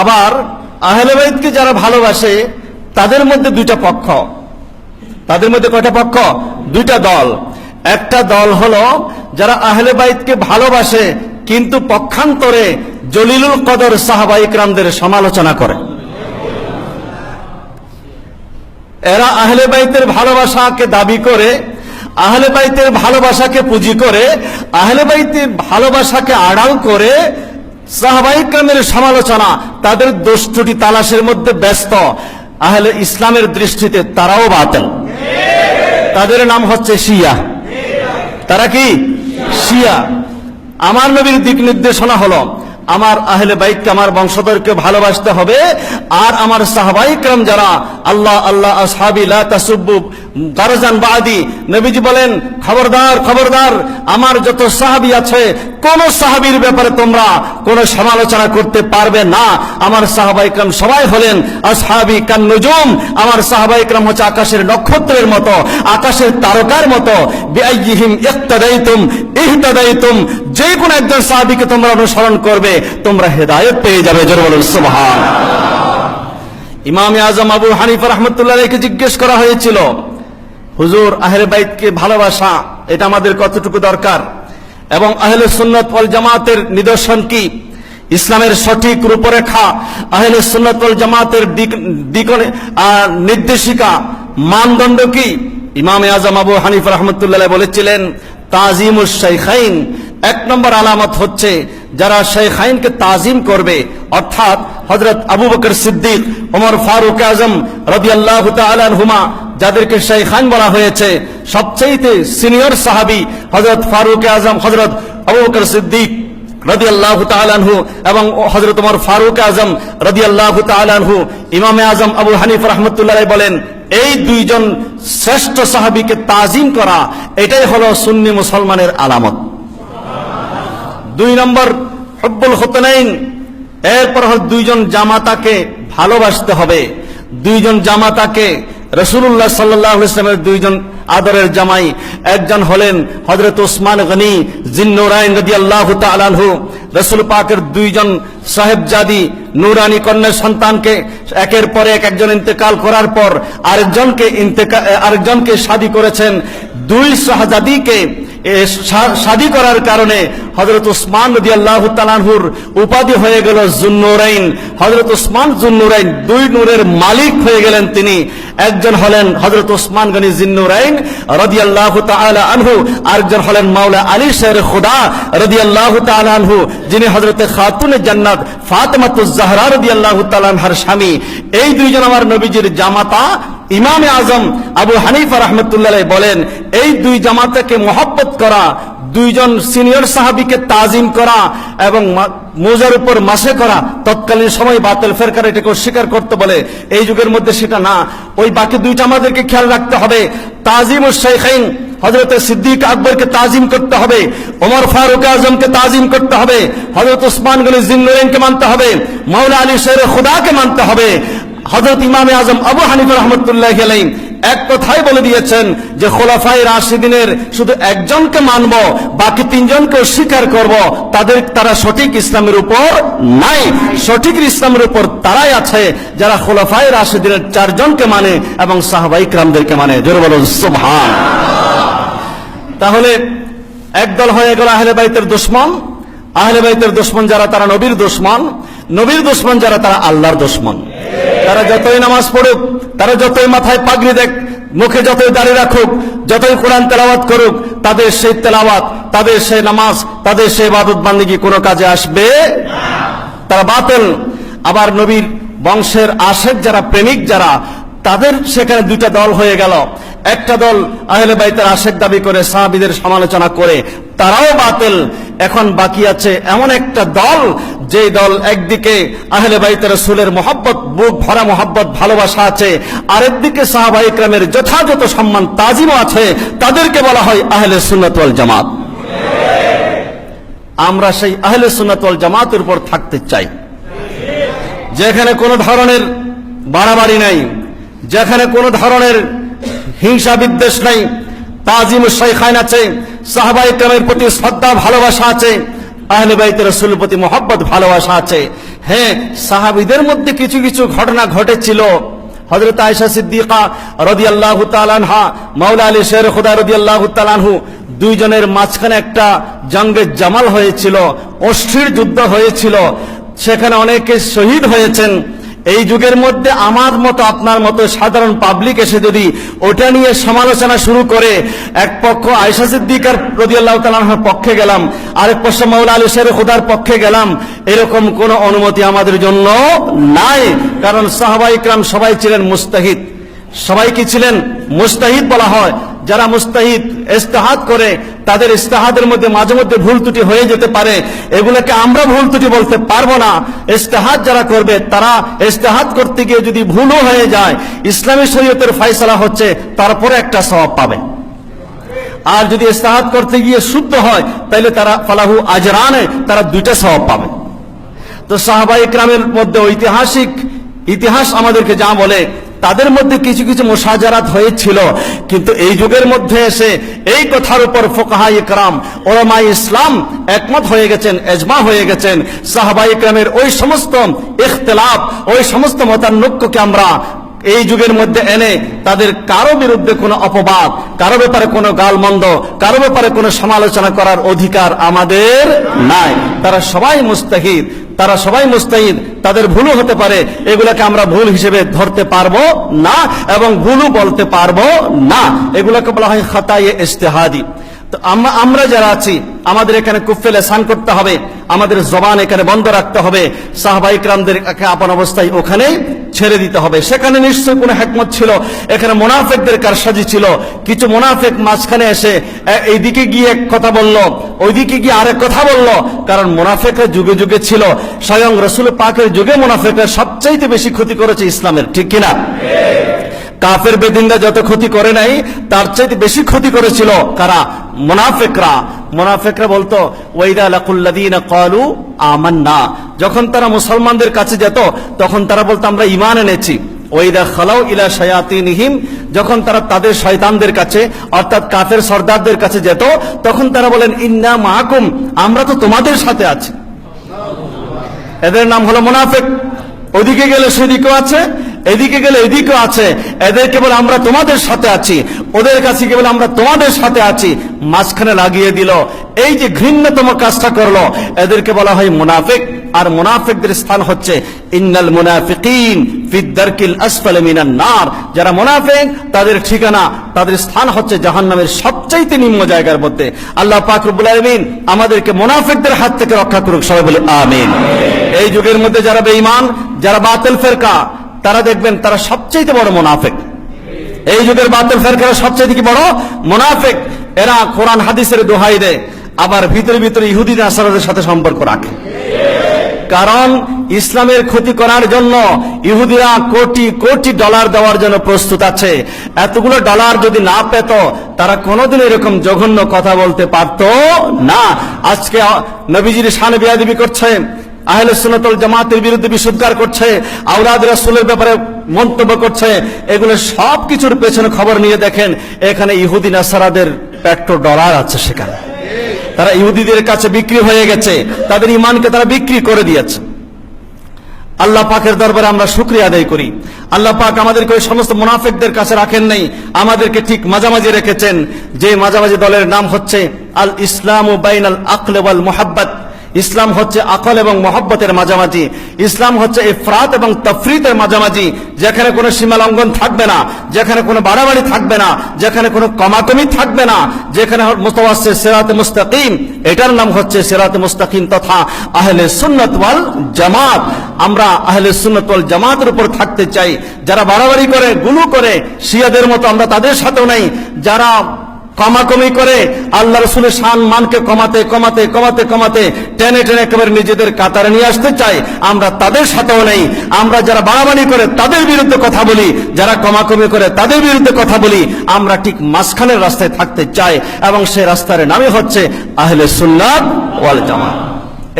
আবার আহলে বাইতকে যারা ভালোবাসে তাদের মধ্যে দুইটা পক্ষ। তাদের মধ্যে কয়টা পক্ষ? দুইটা দল। একটা দল হলো যারা আহলে বাইতকে ভালোবাসে কিন্তু পক্ষান্তরে জলিলুল কদর সাহাবা ইকরামদের সমালোচনা করে। এরা আহলে বাইতের ভালোবাসাকে দাবি করে, আহলে বাইতের ভালোবাসাকে পুঁজি করে, আহলে বাইতের ভালোবাসাকে আড়াল করে সাহাবা ইকরামের সমালোচনা, তাদের দোষ ত্রুটি তালাশের মধ্যে ব্যস্ত। আহলে ইসলামের দৃষ্টিতে তারাও বাতিল। তাদের নাম হচ্ছে শিয়া। তারা কি? শিয়া। আমার নবীর দিক নির্দেশনা হলো আমার আহলে বাইতকে, আমার বংশধরকে ভালোবাসতে হবে। আর আমার সাহাবায়ে কেরাম যারা, আল্লাহ আল্লাহ আসহাবি লা তাসুব্বু দারজান বাদি, নবীজি বলেন খবরদার খবরদার, আমার যত সাহাবী আছে কোন সাহাবীর ব্যাপারে তোমরা কোন সমালোচনা করতে পারবে না। আমার সাহাবায়ে কেরাম সবাই হলেন আসহাবি কান নুজুম। আমার সাহাবায়ে কেরাম হচ্ছে আকাশের নক্ষত্রের মতো, আকাশের তারকার মতো। বিআইয়িহিম ইক্তাদাইতুম ইহতাদাইতুম, যে কোন একজন সাহাবীকে তোমরা অনুসরণ করবে তোমরা হেদায়েত পেয়ে যাবে। জোরে বলুন সুবহানাল্লাহ। ইমাম আযম আবু হানিফা রাহমাতুল্লাহ আলাইহিকে জিজ্ঞেস করা হয়েছিল, হুজুর আহলে বাইতকে ভালোবাসা এটা আমাদের কতটুকু দরকার, এবং আহলে সুন্নাত ওয়াল জামাতের নিদর্শন কি, ইসলামের সঠিক রূপরেখা, আহলে সুন্নাত ওয়াল জামাতের দিক নির্দেশিকা, মানদণ্ড কি? ইমাম আযম আবু হানিফা রাহমাতুল্লাহ আলাইহি বলেছিলেন, তাজিমুশ শাইখাইন, এক নম্বর আলামত হচ্ছে যারা শাইখাইনকে তাজিম করবে, অর্থাৎ হযরত আবু বকর সিদ্দিক, ওমর ফারুক আজম রাদিয়াল্লাহু তাআলা আনহুমা, যাদেরকে শাইখাইন বলা হয়েছে, সবচেয়ে সিনিয়র সাহাবী হযরত ফারুক আজম, হযরত আবু বকর সিদ্দিক রাদিয়াল্লাহু তাআলা আনহু এবং হযরত ওমর ফারুক আজম রাদিয়াল্লাহু তাআলা আনহু। ইমামে আজম আবু হানিফা রাহমাতুল্লাহ আলাইহি বলেন, এই দুইজন শ্রেষ্ঠ সাহাবীকে তাজিম করা এটাই হলো সুন্নি মুসলমানের আলামত। দুই নম্বর হুব্বুল খুতনাইন, এরপর হল দুইজন জামাতাকে ভালোবাসতে হবে। দুইজন জামাতাকে, রাসূলুল্লাহ সাল্লাল্লাহু আলাইহি ওয়াসাল্লামের দুইজন আদরের জামাই, একজন হলেন হযরত ওসমান গনি জিন্নুরাইন রাদিয়াল্লাহু তাআলা আনহু। রাসূল পাকের দুইজন সাহেবজাদি নূরানী কন্যা সন্তানকে একের পর এক একজন ইন্তেকাল করার পর আরেকজনকে শাদী করেছেন। দুই শাহজাদিকে শাদী করার কারণে হযরত ওসমান রাদিয়াল্লাহু তাআলা আনহুর উপাধি হয়ে গেল যুন্নুরাইন। হযরত ওসমান যুন্নুরাইন, দুই নূরের মালিক হয়ে গেলেন তিনি। একজন হলেন হযরত ওসমান গনি জিন্নুরাইন রাদিয়াল্লাহু তাআলা আনহু, আরেকজন হলেন মাওলা আলী শের খুদা রাদিয়াল্লাহু তাআলা আনহু, যিনি হযরতে খাতুনে জান্নাত ফাতেমাতুজ জাহরা রাদিয়াল্লাহু তাআলা আনহার স্বামী। এই দুইজন আমার নবীজির জামাতা। ইমামে আজম আবু হানিফা রাহমাতুল্লাহ আলাইহি বলেন, এই দুই জামাতাকে মহব্বত করা, দুইজন সিনিয়র সাহাবীকে তাজিম করা এবং মোজার উপর মাসে করা, তৎকালীন সময় বাতিল ফেরকার এটাকে অস্বীকার করতে বলে, এই যুগের মধ্যে সেটা না। ওই বাকি দুইটা আমাদেরকে খেয়াল রাখতে হবে। তাজিমুশ শাইখাইন, হযরত সিদ্দিক আকবরকে তাজিম করতে হবে, ওমর ফারুক আজমকে তাজিম করতে হবে, হযরত উসমান গনি জিন্নুরাইনকে মানতে হবে, মাওলা আলী শের খুদাকে মানতে হবে। হযরত ইমামে আজম আবু হানিফা রাহমাতুল্লাহি আলাইহি এক কথাই বলে দিয়েছেন যে খোলাফায়ে রাশিদিনের শুধু একজনকে মানব, বাকি তিনজনকে অস্বীকার করব, তারা সঠিক ইসলামের উপর নাই। সঠিক ইসলামের উপর তারাই আছে যারা খোলাফায়ে রাশিদিনের চারজনকে মানে এবং সাহাবায়ে কিরামদেরকে মানে। জোরে বলুন সুবহান। তাহলে একদল হয়ে গেল আহলে বাইতের দুশমন। আহলে বাইতের দুশমন যারা, তারা নবীর দুশমন। নবীর দুশমন যারা, তারা আল্লাহর দুশমন। তারা যতই নামাজ পড়ুক, তারা যতই মাথায় পাগড়ি দেখ, মুখে যতই দাড়ি রাখুক, যতই কোরআন তেলাওয়াত করুক, তাদের সেই তেলাওয়াত, তাদের সেই নামাজ, তাদের সেই ইবাদত বান্দেগী কোনো কাজে আসবে না। তারা বাতিল। আবার নবীর বংশের আশেক যারা, প্রেমিক যারা, তাদের সেখানে দুইটা দল হয়ে গেল। একটা দল আহলে বাইতের আশেক দাবি করে, সাহাবীদের সমালোচনা করে, তারাও বাতিল। এখন বাকি আছে এমন একটা দল, যে দল একদিকে আহলে বাইত রাসূলের মহব্বত, বুক ভরা মহব্বত, ভালোবাসা আছে, আরেকদিকে সাহাবায়ে কেরামের যথাযথ সম্মান তাজিমও আছে, তাদেরকে বলা হয় আহলে সুন্নাত ওয়াল জামাত। আমরা সেই আহলে সুন্নাত ওয়াল জামাতের উপর থাকতে চাই, যেখানে কোনো ধরনের বাড়াবাড়ি নাই, যেখানে কোনো ধরনের হিংসা বিদ্বেষ নাই, তাজিম শাইখাইন আছে, সাহাবায়ে কেরামের প্রতি শ্রদ্ধা ভালোবাসা আছে, আহলে বাইত রাসূলের প্রতি মহব্বত ভালোবাসা আছে। হ্যাঁ, সাহাবীদের মধ্যে কিছু কিছু ঘটনা ঘটেছিল। হযরত আয়েশা সিদ্দিকা রাদিয়াল্লাহু তাআলা আনহা, মাওলা আলী শের খুদা রাদিয়াল্লাহু তাআলা আনহু, দুইজনের মাঝখানে একটা জঙ্গে জামাল হয়েছিল, অস্থির যুদ্ধ হয়েছিল, সেখানে অনেকে শহীদ হয়েছেন। এই যুগের মধ্যে আমার মতো, আপনার মতো সাধারণ পাবলিক এসে যদি ওটা নিয়ে সমালোচনা শুরু করে, এক পক্ষ আয়েশা সিদ্দিকার রাদিয়াল্লাহু তাআলা আনহার পক্ষে গেলাম, আরেক পক্ষ মাওলা আলী শের খুদার পক্ষে গেলাম, এরকম কোন অনুমতি আমাদের জন্য নাই। কারণ সাহাবায়ে কেরাম সবাই ছিলেন মুজতাহিদ। সবাই কি ছিলেন? মুজতাহিদ বলা হয়। যারা মুজতাহিদ, ইজতিহাদ করে, তাদের ইজতিহাদের মধ্যে মাঝে মধ্যে ভুল ত্রুটি হয়ে যেতে পারে, এগুলোকে আমরা ভুল ত্রুটি বলতে পারবো না। ইজতিহাদ যারা করবে, তারা ইজতিহাদ করতে গিয়ে যদি ভুলও হয়ে যায়, ইসলামী শরীয়তের ফয়সালা হচ্ছে তারপরে একটা সওয়াব পাবে। আর যদি ইজতিহাদ করতে গিয়ে শুদ্ধ হয়, তাহলে তারা ফালাহু আজরানে, তারা দুইটা সওয়াব পাবে। তো সাহাবায়ে কেরামের মধ্যে ঐতিহাসিক ইতিহাস আমাদেরকে যা বলে, তাদের মধ্যে কিছু কিছু মুশাজারাত হয়েছিল, কিন্তু এই যুগের মধ্যে এসে এই কথার উপর ফুকাহায়ে কেরাম, উলামায়ে ইসলাম একমত হয়ে গেছেন, ইজমা হয়ে গেছেন। সাহাবায়ে কেরামের ওই সমস্ত ইখতিলাফ, ওই সমস্ত মতানৈক্যকে আমরা এই যুগের মধ্যে এনে তাদের কারো বিরুদ্ধে কোনো অপবাদ, কারো ব্যাপারে কোনো গালমন্দ, কারো ব্যাপারে কোনো সমালোচনা করার অধিকার আমাদের নাই। তারা সবাই মুস্তাহিদ, তারা সবাই মুস্তাহিদ, তাদের ভুলও হতে পারে, এগুলোকে আমরা ভুল হিসেবে ধরতে পারবো না এবং ভুলও বলতে পারবো না। এগুলোকে বলা হয় খাতায়ে ইজতিহাদি। তো আমরা যারা আছি, আমাদের এখানে কুফে লিসান করতে হবে, আমাদের জবান এখানে বন্ধ রাখতে হবে, সাহাবায়ে কেরামদেরকে আপন অবস্থায় ওখানে ছেড়ে দিতে হবে। সেখানে নিশ্চয় কোনো হিকমত ছিল, এখানে মুনাফিকদের কারসাজি ছিল। কিছু মুনাফিক মাঝখানে এসে এইদিকে গিয়ে এক কথা বললো, ওইদিকে গিয়ে আরেক কথা বললো। কারণ মুনাফিকরা যুগে যুগে ছিল, স্বয়ং রাসূল পাকের যুগে মুনাফিকরা সবচাইতে বেশি ক্ষতি করেছে ইসলামের, ঠিক কিনা? কাফের বেদিনরা যত ক্ষতি করে নাই, তার চাইতে বেশি ক্ষতি করেছিল কারা? মুনাফিকরা। মুনাফিকরা বলতো ওয়াইদা লাকুল্লাযীনা ক্বালু আমান্না, যখন তারা মুসলমানদের কাছে যেত তখন তারা বলতো আমরা ঈমান এনেছি। ওয়াইদা খালাউ ইলা শায়াতিনহিম, যখন তারা তাদের শয়তানদের কাছে অর্থাৎ কাফের সর্দারদের কাছে যেত, তখন তারা বলেন ইন্না মাআকুম, আমরা তো তোমাদের সাথে আছি। এদের নাম হলো মুনাফিক। ওদিকে গেলে সেদিকেও আছে, এদিকে গেলে এদিকেও আছে। এদেরকে বলে আমরা তোমাদের সাথে আছি, ওদের কাছে গিয়ে বলে আমরা তোমাদের সাথে আছি, মাঝখানে লাগিয়ে দিল। এই যে ঘৃণ্যতম কাজটা করলো, এদেরকে বলা হয় মুনাফিক। আর মুনাফিকদের স্থান হচ্ছে ইন্নাল মুনাফিকিন ফি দারকিল আসফালি মিনান নার। যারা মুনাফিক, তাদের ঠিকানা, তাদের স্থান হচ্ছে জাহান্নামের সবচাইতে নিম্ন জায়গার মধ্যে। আল্লাহ পাক রব্বুল আলামিন আমাদেরকে মুনাফিকদের হাত থেকে রক্ষা করুক, সবাই বলে আমিন। এই যুগের মধ্যে যারা বেঈমান, যারা বাতিল ফিরকা, তারা দেখবেন তারা সবচেয়ে বড় মুনাফিক। এই যুগের বাতিল ফিরকারা সবচেয়ে কি বড় মুনাফিক। এরা কোরআন হাদিসের দোহাই দেয়, আবার ভিতরে ভিতরে ইহুদি নাসারাদের সাথে সম্পর্ক রাখে। কারণ ইসলামের ক্ষতি করার জন্য ইহুদিরা কোটি কোটি ডলার দেওয়ার জন্য প্রস্তুত আছে। এতগুলো ডলার যদি না পেত তারা কোনোদিন এরকম জঘন্য কথা বলতে পারত না। আজকে নবীজির শানে বেয়াদবি করছে, আহলে সুন্নাত ওয়াল জামাতের বিরুদ্ধে বিশুদ্ধার করছে, আওলাদ রাসূলের ব্যাপারে মন্তব্য করছে। এগুলো সব কিছুর পেছনে খবর নিয়ে দেখেন, এখানে ইহুদি নাসারাদের পেট্রো ডলার আছে। সেখানে তারা ইহুদিদের কাছে বিক্রি হয়ে গেছে, তাদের ঈমানকে তারা বিক্রি করে দিয়েছে। আল্লাহ পাকের দরবারে আমরা শুকরিয়া আদায় করি। আল্লাহ পাক আমাদেরকে ওই সমস্ত মুনাফিকদের কাছে রাখেন নাই, আমাদেরকে ঠিক মাঝামাঝি রেখেছেন। যে মাঝামাঝি দলের নাম হচ্ছে আল ইসলামু বাইনাল আকল ওয়াল মুহাব্বত। ইসলাম হচ্ছে আকল এবং মহব্বতের মাঝামাঝি। ইসলাম হচ্ছে ইফরাত এবং তাফরিতের মাঝামাঝি, যেখানে কোনো সীমা লঙ্ঘন থাকবে না, যেখানে কোনো বাড়াবাড়ি থাকবে না, যেখানে কোনো কমাকমি থাকবে না, যেখানে মুতাওয়াসসিত সিরাতে মুস্তাকিম, এটার নাম হচ্ছে সিরাতে মুস্তাকিম তথা আহলে সুন্নাত ওয়াল জামাত। আমরা আহলে সুন্নাত ওয়াল জামাতের উপর থাকতে চাই। যারা বাড়াবাড়ি করে, গুলু করে, শিয়াদের মতো আমরা তাদের সাথেও নাই। যারা কমাকমি করে, আল্লাহ রাসূলের শান মানকে কমাতে কমাতে কমাতে কমাতে টেনে টেনে একেবারে নিজেদের কাতারে নিয়ে আসতে চাই, আমরা তাদের সাথেও নেই। আমরা যারা বাড়াবাড়ি করে তাদের বিরুদ্ধে কথা বলি, যারা কমাকমি করে তাদের বিরুদ্ধে কথা বলি। আমরা ঠিক মাঝখানের রাস্তায় থাকতে চাই, এবং সেই রাস্তার নামই হচ্ছে আহলে সুন্নাত ওয়াল জামাত।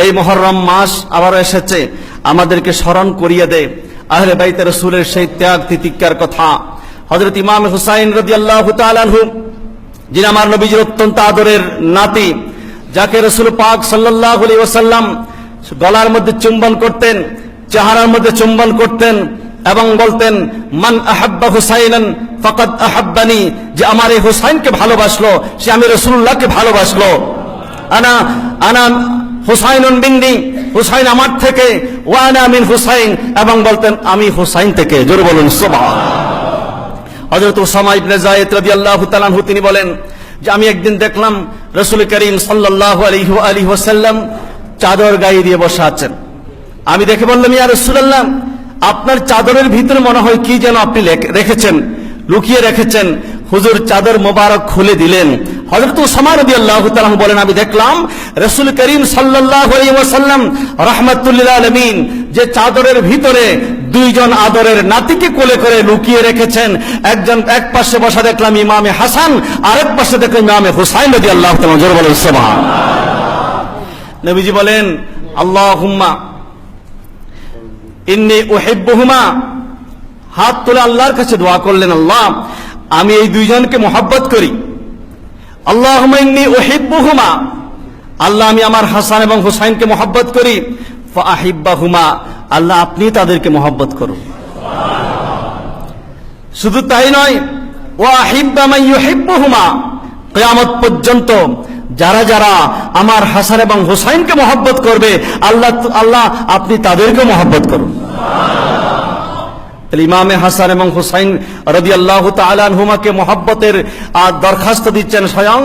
এই মুহররম মাস আবারও এসেছে, আমাদেরকে স্মরণ করিয়ে দেয় আহলে বাইতে রাসূলের সেই ত্যাগ তিতিক্ষার কথা। হযরত ইমাম হুসাইন রাদিয়াল্লাহু তাআলা আনহু, যিনি আমার নবীজির অত্যন্ত আদরের নাতি, যাকে রাসূল পাক সাল্লাল্লাহু আলাইহি ওয়াসাল্লাম গলার মধ্যে চুম্বন করতেন, চেহারার মধ্যে চুম্বন করতেন এবং বলতেন, মান আহাব্বা হুসাইনান ফাকাদ আহাব্বানি, যে আমার এই হুসাইনকে ভালোবাসলো সে আমি রাসূলুল্লাহকে ভালোবাসলো। আনা আনা হুসাইনুন মিন্নি, হুসাইন আমার থেকে, ওয়া আনা মিন হুসাইন, এবং বলতেন আমি হুসাইন থেকে। জোরে বলুন সুবহানাল্লাহ। হযরত উসামা ইবনে যায়েদ রাদিয়াল্লাহু তাআলা আনহু তিনি বলেন যে আমি একদিন দেখলাম রাসূল করিম সাল্লাল্লাহু আলাইহি ওয়াসাল্লাম চাদর গায়ে দিয়ে বসে আছেন। আমি দেখে বললাম, ইয়া রাসূলুল্লাহ, আপনার চাদরের ভিতরে মনে হয় কি যেন আপনি রেখেছেন, লুকিয়ে রেখেছেন। হুজুর চাদর মোবারক খুলে দিলেন। হযরত উসামা রাদিয়াল্লাহু তাআলা বলেন, আমি দেখলাম রাসূল করিম সাল্লাল্লাহু আলাইহি ওয়াসাল্লাম রাহমাতুল লিল আলামিন যে চাদরের ভিতরে দুইজন আদরের নাতিকে কোলে করে লুকিয়ে রেখেছেন। একজন এক পাশে বসা দেখলাম ইমামে হাসান, আরেক পাশে দেখলাম ইমামে হুসাইন রাদিয়াল্লাহু তাআলা। জোরে বলেন সুবহানাল্লাহ। নবীজি বলেন, আল্লাহুম্মা ইন্নী উহিব্বুহুমা, হাত তুলে আল্লাহর কাছে দোয়া করলেন, আল্লাহ আমি এই দুইজনকে মহব্বত করি। আল্লাহুম্মা ইন্নী উহিব্বুহুমা, আল্লাহ আমি আমার হাসান এবং হুসাইনকে মহব্বত করি। ফাআহিব্বাহুমা, আল্লাহ আপনি তাদেরকে মহব্বত করুন। শুধু তাই নয়, ওয়া আহিব্বা মান ইউহিব্বুহুমা, কিয়ামত পর্যন্ত যারা যারা আমার হাসান এবং হুসাইনকে মহব্বত করবে, আল্লাহ আপনি তাদেরকে মহব্বত করুন। ইমামে হাসান এবং হুসাইন রাদিয়াল্লাহু তাআলা আনহুমাকে মহব্বতের দরখাস্ত দিচ্ছেন স্বয়ং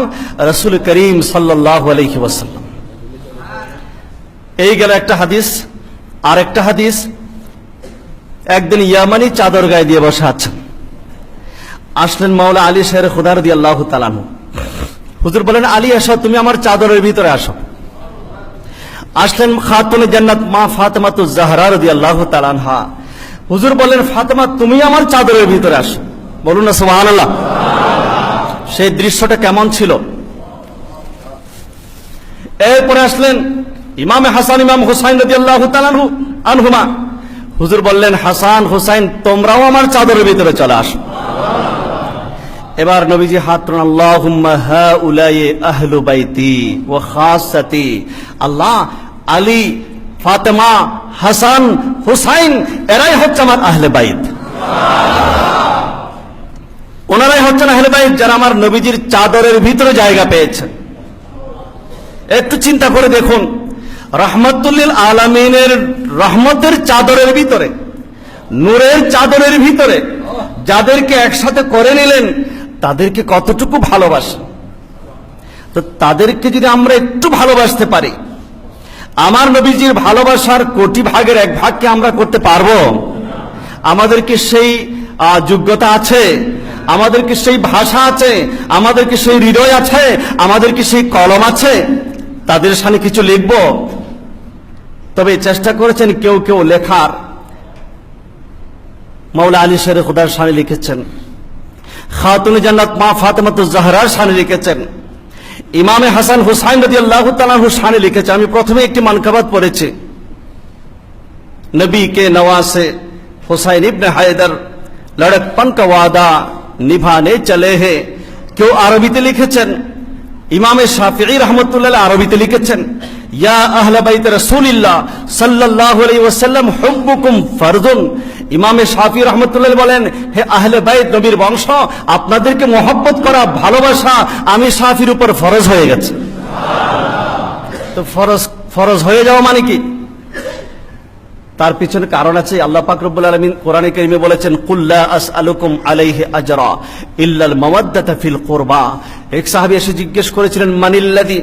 রাসূল করিম সাল্লাল্লাহু আলাইহি ওয়াসাল্লাম। এই গেল একটা হাদিস। আর একটা হাদিস, একদিন ইয়ামানি চাদর গায়ে দিয়ে বসে আছেন। আসলেন মাওলা আলী শের খুদা রাদিয়াল্লাহু তাআলা আনহু। হুজুর বলেন, আলী আসো, তুমি আমার চাদরের ভিতরে আসো। আসলেন খাতুনে জান্নাত মা ফাতেমাতুজ জাহরা রাদিয়াল্লাহু তাআলা আনহা। হুজুর বলেন, ফাতেমা তুমি আমার চাদরের ভিতরে আসো। বলুন না সুবহানাল্লাহ। সেই দৃশ্যটা কেমন ছিল। এরপরে আসলেন ইমামে হাসান ইমাম হুসাইন রাদিয়াল্লাহু তাআলা আনহুমা। হুজুর বললেন, হাসান হুসাইন তোমরাও আমার চাদরের ভিতরে চলে আসো। এবার নবীজি হাত তুললেন, আল্লাহুম্মা হাউলাই আহলু বাইতি ওয়া খাসাতি, আল্লাহ আলী ফাতেমা হাসান হুসাইন এরাই হচ্ছে আমার আহলে বাইত, ওনারাই হচ্ছেন আহলে বাইত যারা আমার নবীজির চাদরের ভিতরে জায়গা পেয়েছেন। একটু চিন্তা করে দেখুন, রাহমাতুল লিল আলামিনের রহমতের চাদরের ভিতরে, নূরের চাদরের ভিতরে যাদেরকে একসাথে করে নিলেন তাদেরকে কতটুকু ভালোবাসেন। তো তাদেরকে যদি আমরা একটু ভালোবাসতে পারি, আমার নবীজির ভালোবাসার কোটি ভাগের এক ভাগকে আমরা করতে পারবো? আমাদেরকে সেই যোগ্যতা আছে? আমাদেরকে সেই ভাষা আছে? আমাদেরকে সেই হৃদয় আছে? আমাদেরকে সেই কলম আছে তাদের সামনে কিছু লিখবো? তবে চেষ্টা করেছেন কেউ কেউ লেখার। মাওলা আলী শের খুদার শানে লিখেছেন, খাতুন জান্নাত মা ফাতেমাতুজ জাহরার শানে লিখেছেন, ইমামে হাসান হুসাইন রাদিয়াল্লাহু তাআলা আনহু শানে লিখেছে। আমি প্রথমে একটি মানকাবাত পড়েছি, नबी के नवासे हुसैन इब्न हैदर लड़कपन का वादा निभाने चले हैं। क्यों আরবিতে লিখেছেন? ইমামে শাফিঈ রাহমাতুল্লাহ আরবিতে লিখেছেন, ইয়া আহলে বাইত রাসূলিল্লাহ সাল্লাল্লাহু আলাইহি ওয়াসাল্লাম হুব্বুকুম ফারদুন। ইমামে শাফিঈ রাহমাতুল্লাহ বলেন, হে আহলে বাইত, নবীর বংশ, আপনাদেরকে মহব্বত করা, ভালোবাসা আমি শাফির উপর ফরজ হয়ে গেছে। তো ফরজ হয়ে যাওয়া মানে কি? তার পিছনে কারণ আছে। আল্লাহ পাক রব্বুল আলামিন কোরআনে কারীমে বলেছেন, কুল লা আসআলুকুম আলাইহি আজরা ইল্লাল মাওয়াদ্দাতা ফিল কুরবা। এক সাহাবী এসে জিজ্ঞেস করেছিলেন, মানিল্লাযী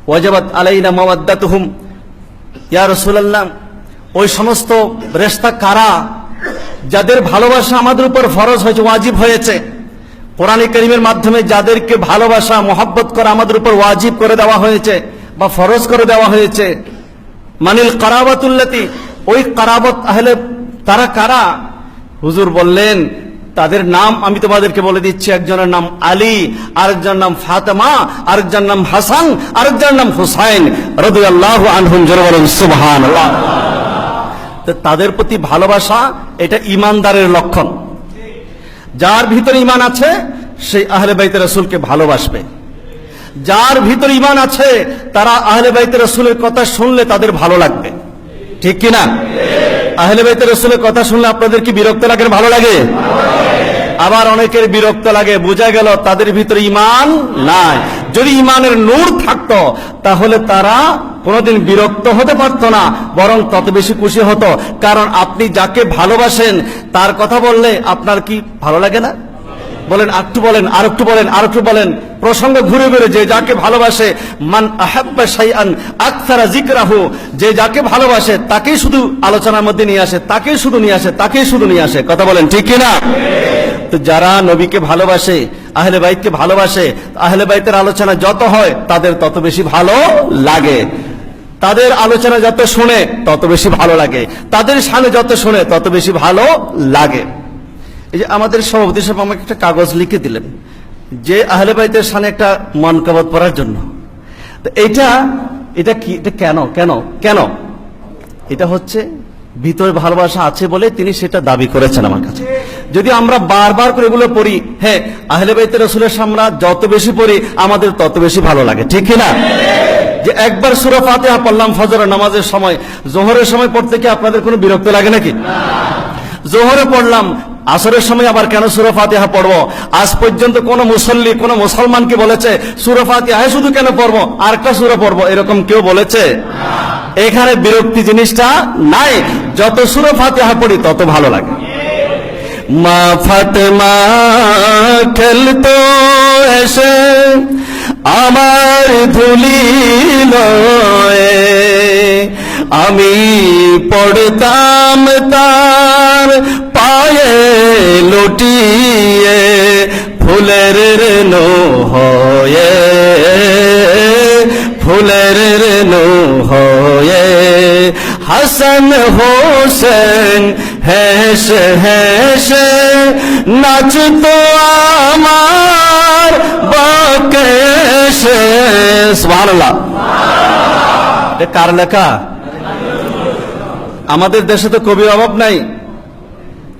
ওয়াজাবাত আলাইনা মাওয়াদ্দাতুহুম, ইয়া রাসূলুল্লাহ, ওই সমস্ত রেশতা কারা যাদের ভালোবাসা আমাদের উপর ফরজ হয়েছে, ওয়াজিব হয়েছে। কোরআনে কারীমের মাধ্যমে যাদেরকে ভালোবাসা মহব্বত করা আমাদের উপর ওয়াজিব করে দেওয়া হয়েছে বা ফরজ করে দেওয়া হয়েছে। মানিল কারাবাতুল্লাতি, ওই কারাবত আহলে তারা কারা? হুজুর বললেন, তাদের নাম আমি তোমাদেরকে বলে দিচ্ছি। একজনের নাম আলী, আরেকজনের নাম ফাতেমা, আরেকজনের নাম হাসান, আরেকজনের নাম হুসাইন রাদিয়াল্লাহু আনহুম। জোরে বলেন সুবহানাল্লাহ। তাদের প্রতি ভালোবাসা এটা ঈমানদারের লক্ষণ। যার ভিতরে ঈমান আছে সেই আহলে বাইতে রাসূলকে ভালোবাসবে। যার ভিতরে ঈমান আছে তারা আহলে বাইতে রাসূলের কথা শুনলে তাদের ভালো লাগবে, ঠিক কি না? আহলে বাইতে রাসূলের কথা শুনলে আপনাদের কি বিরক্ত লাগে? ভালো লাগে? আবার অনেকের বিরক্ত লাগে, বোঝা গেল তাদের ভিতরে ঈমান নাই। যদি ঈমানের নূর থাকতো তাহলে তারা কোনোদিন বিরক্ত হতে পারত না, বরং তত বেশি খুশি হতো। কারণ আপনি যাকে ভালোবাসেন তার কথা বললে আপনার কি ভালো লাগে না? বলেন, একটু বলেন, আর একটু বলেন, আর একটু বলেন। প্রসঙ্গ ঘুরে ঘুরে, যে যাকে ভালোবাসে, মান আহাব্বা শাইআন আকসারা যিকরাহু, যে যাকে ভালোবাসে তাকেই শুধু আলোচনার মধ্যে নিয়ে আসে, তাকেই শুধু নিয়ে আসে, তাকেই শুধু নিয়ে আসে। কথা বলেন, ঠিক কি না? তো যারা নবীকে ভালোবাসে, আহলে বাইতকে ভালোবাসে, আহলে বাইতের আলোচনা যত হয় তাদের তত বেশি ভালো লাগে। তাদের আলোচনা যত শুনে তত বেশি ভালো লাগে, তাদের শানে যত শুনে তত বেশি ভালো লাগে। এই যে আমাদের সভাপতি সাহেব আমাকে একটা কাগজ লিখে দিলেন যে আহলে বাইতের শানে একটা মানকাবাত পড়ার জন্য। তো এটা কি, এটা কেন কেন কেন? এটা হচ্ছে ভিতরে ভালোবাসা আছে বলে তিনি সেটা দাবি করেছেন আমার কাছে। যদি আমরা বারবার করে এগুলো পড়ি, হ্যাঁ, আহলে বাইতের রাসূলের আমরা যত বেশি পড়ি আমাদের তত বেশি ভালো লাগে, ঠিক কি না? যে একবার সূরা ফাতিহা পড়লাম ফজরের নামাজের সময়, জোহরের সময় পড়তে কি আপনাদের কোনো বিরক্ত লাগে নাকি? জোহরে পড়লাম, আসরের সময় আবার কেন সূরা ফাতিহা পড়বো? আজ পর্যন্ত কোন মুসল্লি, কোন মুসলমানকে বলেছে সূরা ফাতিহা শুধু কেন পড়বো, আরেকটা সূরা পড়বো, এরকম কেউ বলেছে? এখানে বিরক্তি জিনিসটা নাই। যত সূরা ফাতিহা পড়ি তত ভালো লাগে। মা ফাতেমা খেলতো এসে আমার ধুলি লয়ে, আমি পড়তাম তার পায়ে লুটিয়ে, ফুলের রেণু হয়ে, ফুলের রেণু হয়ে, হাসান হোসেন হেসে হেসে নাচতো আমার বাকে সে। সুবহানাল্লাহ। এটা কার লেখা? আমাদের দেশে তো কবির অভাব নাই।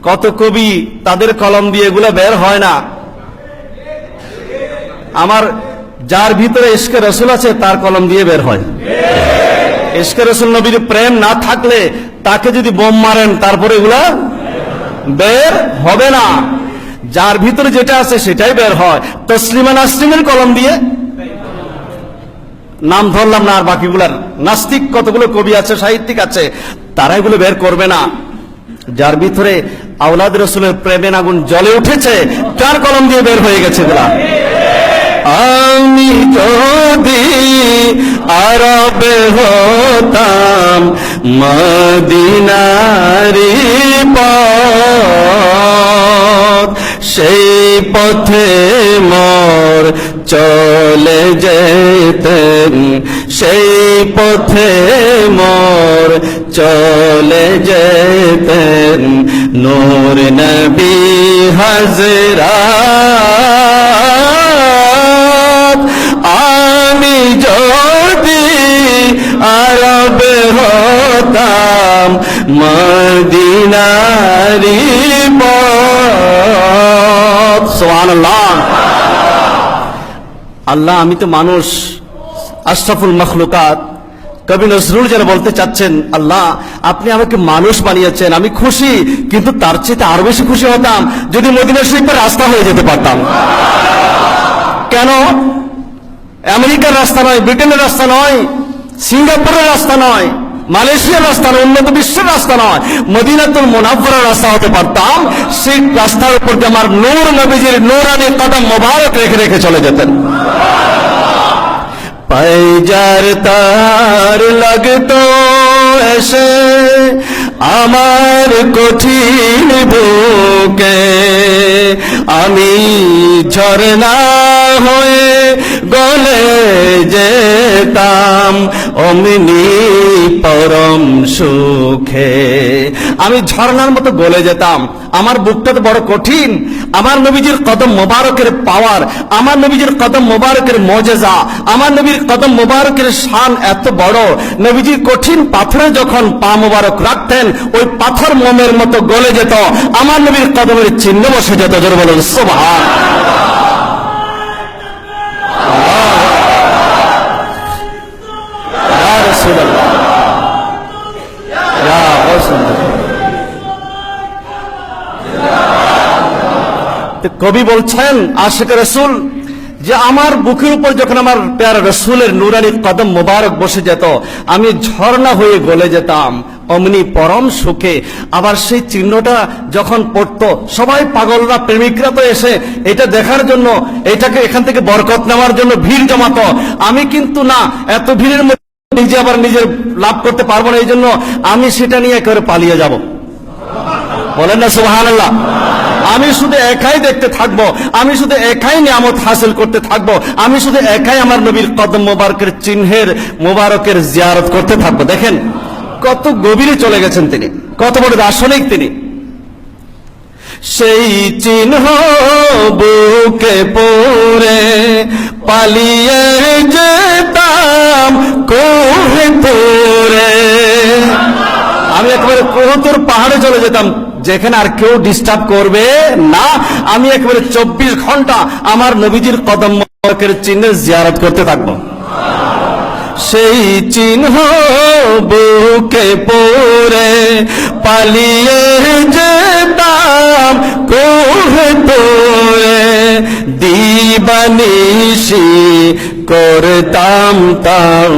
কত কবি, তাদের কলম দিয়ে এগুলো বের হয় না। আমার যার ভিতরে ইশকে রাসূল আছে তার কলম দিয়ে বের হয়। ইশকে রাসূল নবীর প্রেম না থাকলে তাকে যদি বোম মারেন তারপরে এগুলা বের হবে না। যার ভিতরে যেটা আছে সেটাই বের হয়। তসলিমা নাসরিনের কলম দিয়ে, নাম ধরলাম না আর বাকিগুলার, নাস্তিক কতগুলো কবি আছে, সাহিত্যিক আছে, তারা এগুলো বের করবে না। যার ভিতরে আওলাদ রাসূলের প্রেমের আগুন জ্বলে উঠেছে তার কলম দিয়ে বের হয়ে গেছে এগুলা। আমি যদি আরবে হতাম মদিনারি পথ, সেই পথে মোর চলে যেতেন, সেই পথে মোর চলে যেতেন নূর নবী হযরত। আমি যদি আরব হতাম মদিনারি পথ। সুবহানাল্লাহ। আল্লাহ, আমি তো মানুষ, আশরাফুল মাখলুকাত। কবি নজরুল যেন বলতে চাচ্ছেন, আল্লাহ আপনি আমাকে মানুষ বানিয়েছেন, আমি খুশি, কিন্তু তার চেয়ে আরো বেশি খুশি হতাম যদি মদিনা শরীফের রাস্তা হয়ে যেতে পারতাম। কেন? আমেরিকার রাস্তা নয়, ব্রিটেনের রাস্তা নয়, সিঙ্গাপুরের রাস্তা নয়, মালয়েশিয়ার রাস্তা নয়, উন্নত বিশ্বের রাস্তা নয়, মদিনাতুল মুনাওয়ারার রাস্তা হতে পারতাম। সেই রাস্তার উপর দিয়ে আমার নূর নবীজির নূরানি কদম মোবারক রেখে রেখে চলে যেতেন। পাইজার তার লাগতো এসে আমার কঠিন বুকে, আমি ঝরনা হয়ে গলে যেতাম অমনি পরম সুখে। আমি ঝরনার মতো গলে যেতাম। আমার বুকটা তো বড় কঠিন। আমার নবীজির কদম মোবারকের পাওয়ার, আমার নবীজির কদম মোবারকের মজেজা, আমার নবীর কদম মোবারকের শান এত বড়। নবীজির কঠিন পাথরে যখন পা মোবারক রাখতেন, ওই পাথর মোমের মতো গলে যেত, আমার নবীর কদমের চিহ্ন বসে যেত। জোরে বলুন সুবহানাল্লাহ। কবি বলছেন, আশিক রাসূল, যে আমার বুকের উপর যখন আমার প্যারা রাসূলের নূরানি কদম মোবারক বসে যেত, আমি ঝর্ণা হয়ে গলে যেতাম অমনি পরম সুখে। আবার সেই চিহ্নটা যখন পড়তো, সবাই পাগলরা, প্রেমিকরা তো এসে এটা দেখার জন্য, এটাকে এখান থেকে বরকত নেওয়ার জন্য ভিড় জমাতো। আমি কিন্তু না, এত ভিড়ের মধ্যে নিজে আবার নিজের লাভ করতে পারবো না, এই জন্য আমি সেটা নিয়ে একেবারে পালিয়ে যাব। বলেন না সুবহানাল্লাহ। আমি শুধু একাই দেখতে থাকবো, আমি শুধু একাই নিয়ামত হাসিল করতে থাকবো, আমি শুধু একাই আমার নবীর কদম মোবারকের চিহ্নের মোবারকের জিয়ারত করতে থাকবো। দেখেন কত গভীরে চলে গেছেন তিনি, কত বড় দার্শনিক তিনি। সেই চিহ্ন বুকে পড়ে পালিয়ে যেতাম কোহিনূরে। আমি একেবারে কোহিনূর পাহাড়ে চলে যেতাম, যেখানে আর কেউ ডিস্টার্ব করবে না। আমি একেবারে 24 ঘন্টা আমার নবীজির কদম মোবারকের চিহ্নের জিয়ারত করতে থাকবো। সেই চিহ্ন বুকে পড়ে পালিয়ে যেতাম কোহিনূরে, দিবানিশি করতাম তার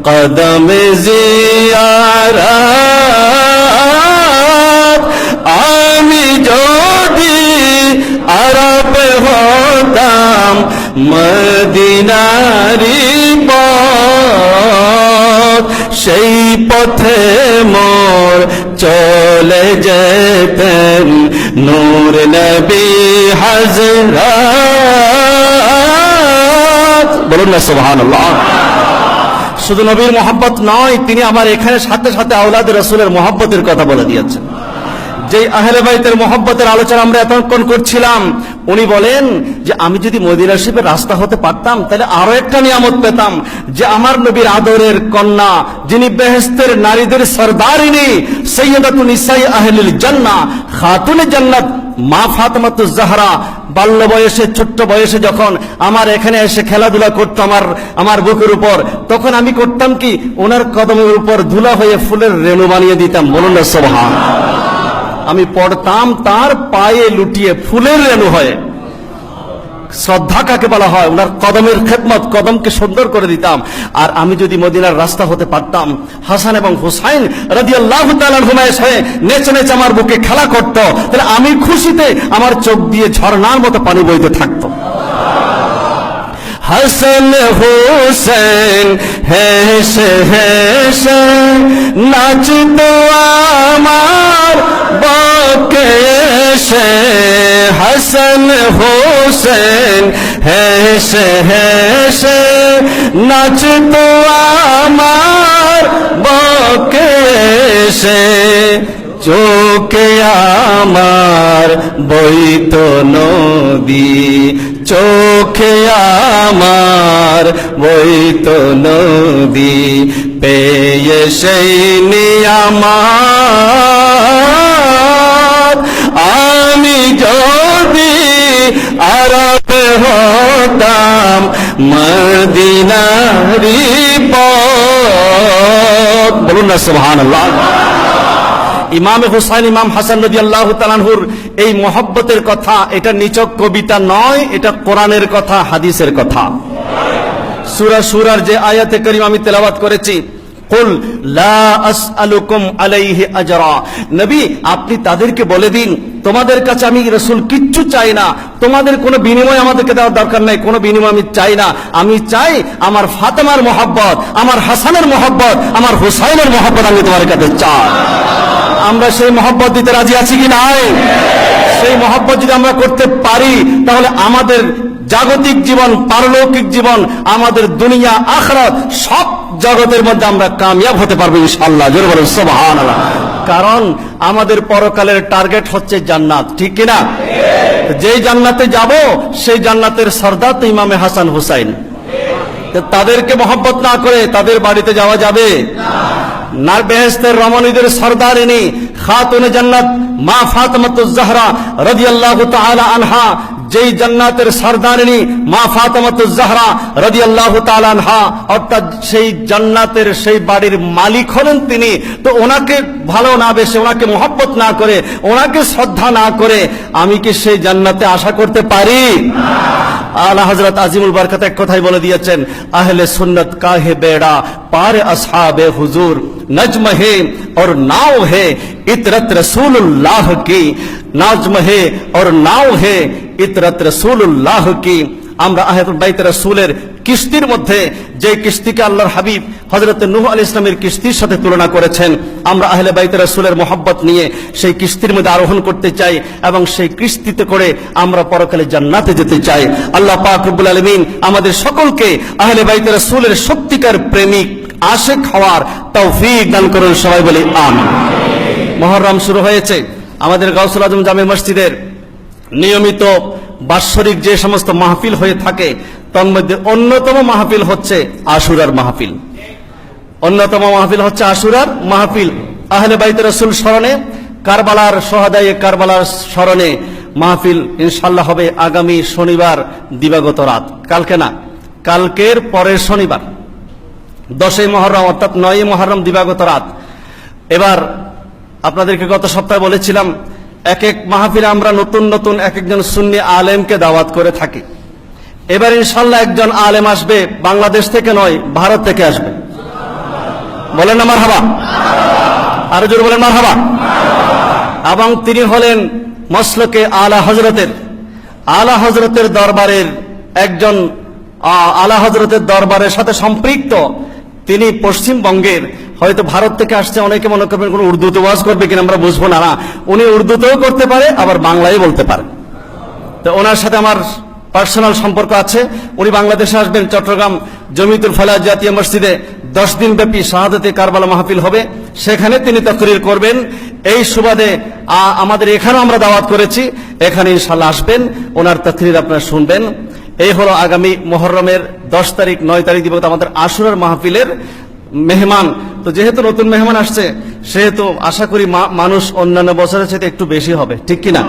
কদমে জিয়ারত। আমি যদি আরব হতাম মদিনারি পথ, সেই পথে মোর চলে যেতেন নূর নবী হযরত। বলুন না সুবহানাল্লাহ। শুধু নবীর মোহাব্বত নয়, তিনি আমার এখানে সাথে সাথে আওলাদ রাসূলের মোহাব্বতের কথা বলে দিয়েছেন। যেই আহলে বাইতের মোহাব্বতের আলোচনা আমরা এতক্ষণ করছিলাম, উনি বলেন যে আমি যদি মদিনা শরীফের রাস্তা হতে পারতাম, তাহলে আরো একটা নিয়ামত পেতাম, যে আমার নবীর আদরের কন্যা, যিনি বেহেশতের নারীদের সরদারিনী, সাইয়্যিদাতুন নিসাই আহলিল জান্নাহ, খাতুনে জান্নাত মা ফাতেমাতুজ জাহরা, বাল্য বয়সে, ছোট্ট বয়সে যখন আমার এখানে এসে খেলাধুলা করতো আমার বুকের উপর, তখন আমি করতাম কি, ওনার কদমের উপর ধুলা হয়ে ফুলের রেণু বানিয়ে দিতাম। বলুন না সুবহানাল্লাহ। আমি পড়তাম তার পায়ে লুটিয়ে ফুলের রেণু হয়ে। শ্রদ্ধা কাকে বলা হয়? ওনার কদমের খেদমত, কদমকে সুন্দর করে দিতাম। আর আমি যদি মদিনার রাস্তা হতে পারতাম, হাসান এবং হুসাইন রাদিয়াল্লাহু তাআলা আনহুমা এসে নেচে নেচে আমার বুকে খেলা করত, তাহলে আমি খুশিতে আমার চোখ দিয়ে ঝর্ণার মতো পানি বইতে থাকতো। হাসান হুসেন হেসে হেসে নাচতো আমার বকে এসে হাসান হোসেন হেসে হেসে নাচতো আমার বকে এসে, চোখে আমার বইতো নদী, চোখে আমার বইতো নদী, পেয়ে সেই নিয়ামত আমি যদি আরব হতাম মদিনারি পথ। বলুন না সুবহানাল্লাহ। ইমাম হুসাইন ইমাম হাসান রাদিয়াল্লাহু তাআলা আনহুর এই মহব্বতের কথা এটা নিছক কবিতা নয়, এটা কোরআনের কথা, হাদিসের কথা। সূরা সূরার যে আয়াতে কারীম আমি তেলাওয়াত করেছি, কুল লা আসআলুকুম আলাইহি আজরা, নবী আপনি তাদেরকে বলে দিন তোমাদের কাছে আমি রাসূল কিচ্ছু চাই না, তোমাদের কোনো বিনিময় আমাদেরকে দেওয়ার দরকার নাই, কোনো বিনিময় আমি চাই না। আমি চাই আমার ফাতেমার মহব্বত, আমার হাসানের মহব্বত, আমার হুসাইনের মহব্বত আমি তোমার কাছে চাই। আমরা সেই মহব্বত দিতে রাজি আছি কি নাই? সেই মহব্বত যদি আমরা করতে পারি তাহলে আমাদের জাগতিক জীবন, পারলৌকিক জীবন, আমাদের দুনিয়া আখিরাত সব জগতের মধ্যে আমরা কামিয়াব হতে পারবো ইনশাআল্লাহ। জোরে বলুন সুবহানাল্লাহ। কারণ আমাদের পরকালের টার্গেট হচ্ছে জান্নাত, ঠিক কিনা? যেই জান্নাতে যাব সেই জান্নাতের সরদার তো ইমামে হাসান হুসাইন। তাদেরকে মহব্বত না করে তাদের বাড়িতে যাওয়া যাবে না? বেহেশতের রমণীদের সরদারিনী খাতুনে জান্নাত মা ফাতেমাতুজ জাহরা রাদিয়াল্লাহু তাআলা আনহা, যেই জান্নাতের সরদারিনী মা ফাতেমাতুজ জাহরা রাদিয়াল্লাহু তাআলা আনহা, অর্থাৎ সেই জান্নাতের সেই বাড়ির মালিক হলেন তিনি। তো ওনাকে ভালো না বেশে, ওনাকে মহব্বত না করে, ওনাকে শ্রদ্ধা না করে আমি কি সেই জান্নাতে আশা করতে পারি? আলা হযরত আজিমুল বরকত এক কথাই বলে দিয়েছেন, আহলে সুন্নত কাহে বেড়া পার আসহাবে হুজুর, नज्म है और नाव है इतरत रसूलुल्लाह की, नज्म है और नाव है इतरत रसूलुल्लाह की। আমরা আহলে বাইত রাসূলের কিস্তির মধ্যে যে কিস্তিকে আল্লাহর হাবিব হযরত নূহ আলাইহিস সালামের কিস্তির সাথে তুলনা করেছেন, আমরা আহলে বাইত রাসূলের মহব্বত নিয়ে সেই কিস্তির মধ্যে আরোহণ করতে চাই এবং সেই কিস্তিতে করে আমরা পরকালে জান্নাতে যেতে চাই। আল্লাহ পাক রব্বুল আলামিন আমাদের সকলকে আহলে বাইত রাসূলের সত্যিকার প্রেমিক আশিক হওয়ার তৌফিক দান করুন। সবাই বলি আমিন। মুহররম শুরু হয়েছে। আমাদের গাউসুল আজম জামে মসজিদের নিয়মিত বাৎসরিক যে সমস্ত মাহফিল হয়ে থাকে তার মধ্যে অন্যতম মাহফিল হচ্ছে আশুরার মাহফিল। অন্যতম মাহফিল হচ্ছে আশুরার মাহফিল। আহলে বাইত রাসূল স্মরণে, কারবালার শহাদায়ে কারবালার স্মরণে মাহফিল ইনশাআল্লাহ হবে আগামী শনিবার দিবাগত রাত। কালকে না, কালকের পরের শনিবার 10ই মুহররম অর্থাৎ 9ই মুহররম দিবাগত রাত। এবার আপনাদেরকে গত সপ্তাহে বলেছিলাম এক এক মাহফিলে আমরা নতুন নতুন এক একজন সুন্নি আলেমকে দাওয়াত করে থাকি। এবার ইনশাআল্লাহ একজন আলেম আসবে, বাংলাদেশ থেকে নয়, ভারত থেকে আসবে। বলেন না মারহাবা? আরো জোরে বলেন মারহাবা। এবং তিনি হলেন মসলকে আলা হযরতের দরবারের একজন, আলা হযরতের দরবারের সাথে সম্পৃক্ত। তিনি পশ্চিমবঙ্গের, হয়তো ভারত থেকে আসছে, অনেকে মনে করবেন কোন উর্দুতে ওয়াজ করবে কিনা আমরা বুঝবো না। উনি উর্দুতেও করতে পারে, আবার বাংলায় বলতে পারে। তো ওনার সাথে আমার পার্সোনাল সম্পর্ক আছে। উনি বাংলাদেশে আসবেন, চট্টগ্রাম জমিয়তুল ফালাহ জাতীয় মসজিদে 10 দিন ব্যাপী শাহাদাতে কারবালা মাহফিল হবে, সেখানে তিনি তাকরীর করবেন। এই সুবাদে আমাদের এখানেও আমরা দাওয়াত করেছি, এখানে ইনশাআল্লাহ আসবেন, ওনার তাকরীর আপনারা শুনবেন। এই হলো আগামী মুহররমের 10 তারিখ 9 তারিখ দিবস আমাদের আশুরার মাহফিলের মেহমান। তো যেহেতু নতুন মেহমান আসছে, সেহেতু আশা করি মানুষ অন্যান্য বছরের চাইতে একটু বেশি হবে, ঠিক কিনা?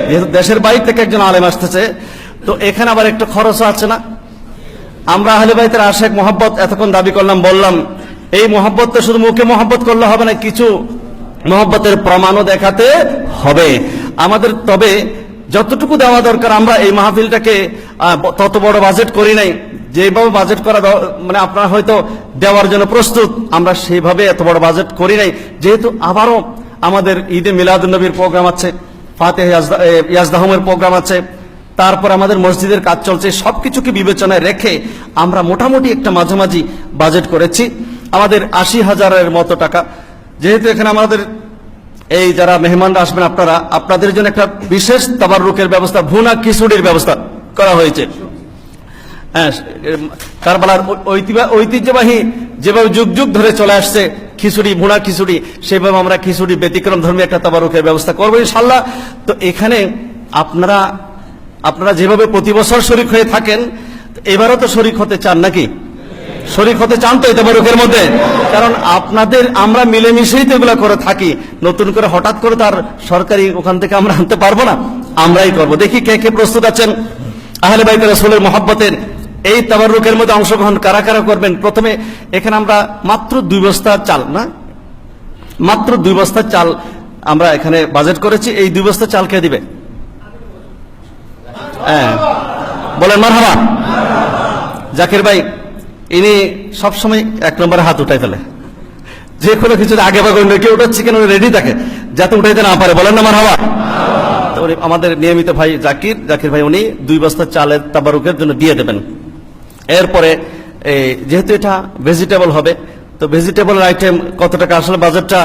যেহেতু দেশের বাইরে থেকে একজন আলেম আসতেছে, তো এখানে আবার একটু খরচও আছে না? আমরা আহলে বাইতের আশিক মহব্বত এতক্ষণ দাবি করলাম, বললাম এই মহব্বত তো শুধু মুখে মহব্বত করলে হবে না, কিছু মহব্বতের প্রমাণও দেখাতে হবে আমাদের। তবে যতটুকু দেওয়া দরকার, আমরা এই মাহফিলটাকে তত বড় বাজেট করি নাই, যেভাবে বাজেট করা মানে আপনারা হয়তো দেওয়ার জন্য প্রস্তুত, আমরা সেইভাবে এত বড় বাজেট করি নাই। যেহেতু আবারও আমাদের ঈদে মিলাদুন্নবীর প্রোগ্রাম আছে, ফাতিহা ইয়াজদাহুমের প্রোগ্রাম আছে, তারপর আমাদের মসজিদের কাজ চলছে, সবকিছুকে বিবেচনায় রেখে আমরা মোটামুটি একটা মাঝামাঝি বাজেট করেছি। আমাদের 80,000-এর মতো টাকা। যেহেতু এখানে আমাদের এই যারা মেহমানরা আসবেন আপনারা, আপনাদের জন্য একটা বিশেষ তাবাররুকের ব্যবস্থা, ভুনা খিচুড়ির ব্যবস্থা করা হয়েছে। হ্যাঁ, কারবালার ঐতিহ্যবাহী যেভাবে যুগ যুগ ধরে চলে আসছে খিচুড়ি, ভুনা খিচুড়ি, সেভাবে আমরা খিচুড়ি ব্যতিক্রম ধর্মী একটা তাবাররুকের ব্যবস্থা করবো ইনশাআল্লাহ। তো এখানে আপনারা যেভাবে প্রতি বছর শরীক হয়ে থাকেন, এবারও তো শরীক হতে চান নাকি? শরীক হতে চান তো এই তাবাররুকের মধ্যে? কারণ আমরা মিলেমিশেই তো এগুলো করে থাকি, নতুন করে হঠাৎ করে তার সরকারি ওখান থেকে আমরা আনতে পারবো না, আমরাই করব। দেখি কে কে প্রস্তুত আছেন আহলে বাইত রাসূলের মহব্বতের এই তাবাররুকের মধ্যে অংশগ্রহণ কারা কারা করবেন। প্রথমে এখানে আমরা মাত্র 2 বস্তা চাল, না মাত্র 2 বস্তা চাল আমরা এখানে বাজেট করেছি। এই 2 বস্তা চাল কে দিবে? হ্যাঁ বলেন মারহাবা। জাকির ভাই ইনি সবসময় 1 নম্বরে হাত উঠাই ফেলে, যে কোনো কিছু আগে ভাগে অন্য কেউ উঠাচ্ছে কেন রেডি থাকে যাতে উঠাইতে না পারে, বলেন না মারহাবা। তো আমাদের নিয়মিত ভাই জাকির ভাই উনি 2 বস্তা চালের তাবাররুকের জন্য দিয়ে দেবেন। এরপরে যেহেতু এটা ভেজিটেবল হবে, তো ভেজিটেবল আইটেম কত টাকা আসলে বাজেটটা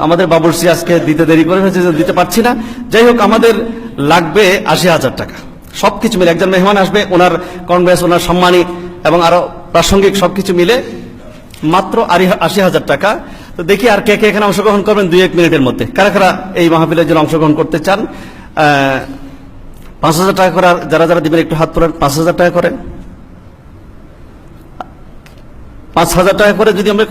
আমাদের বাবুর্চি আজকে দিতে দেরি করে হয়েছে, দিতে পারছি না। যাই হোক, আমাদের লাগবে 80,000 টাকা সবকিছু মিলে। একজন মেহমান আসবে, ওনার কনভেন্স, ওনার সম্মানী এবং আরো প্রাসঙ্গিক সবকিছু মিলে মাত্র 80,000 টাকা। তো দেখি আর কে কে এখানে অংশগ্রহণ করবেন 2-1 মিনিটের মধ্যে। কারা কারা এই মাহফিলের জন্য অংশগ্রহণ করতে চান? 5,000 টাকা করে যারা যারা দিবেন একটু হাত তোলেন। 5,000 টাকা করে, 5,000 টাকা করে যদি আমরা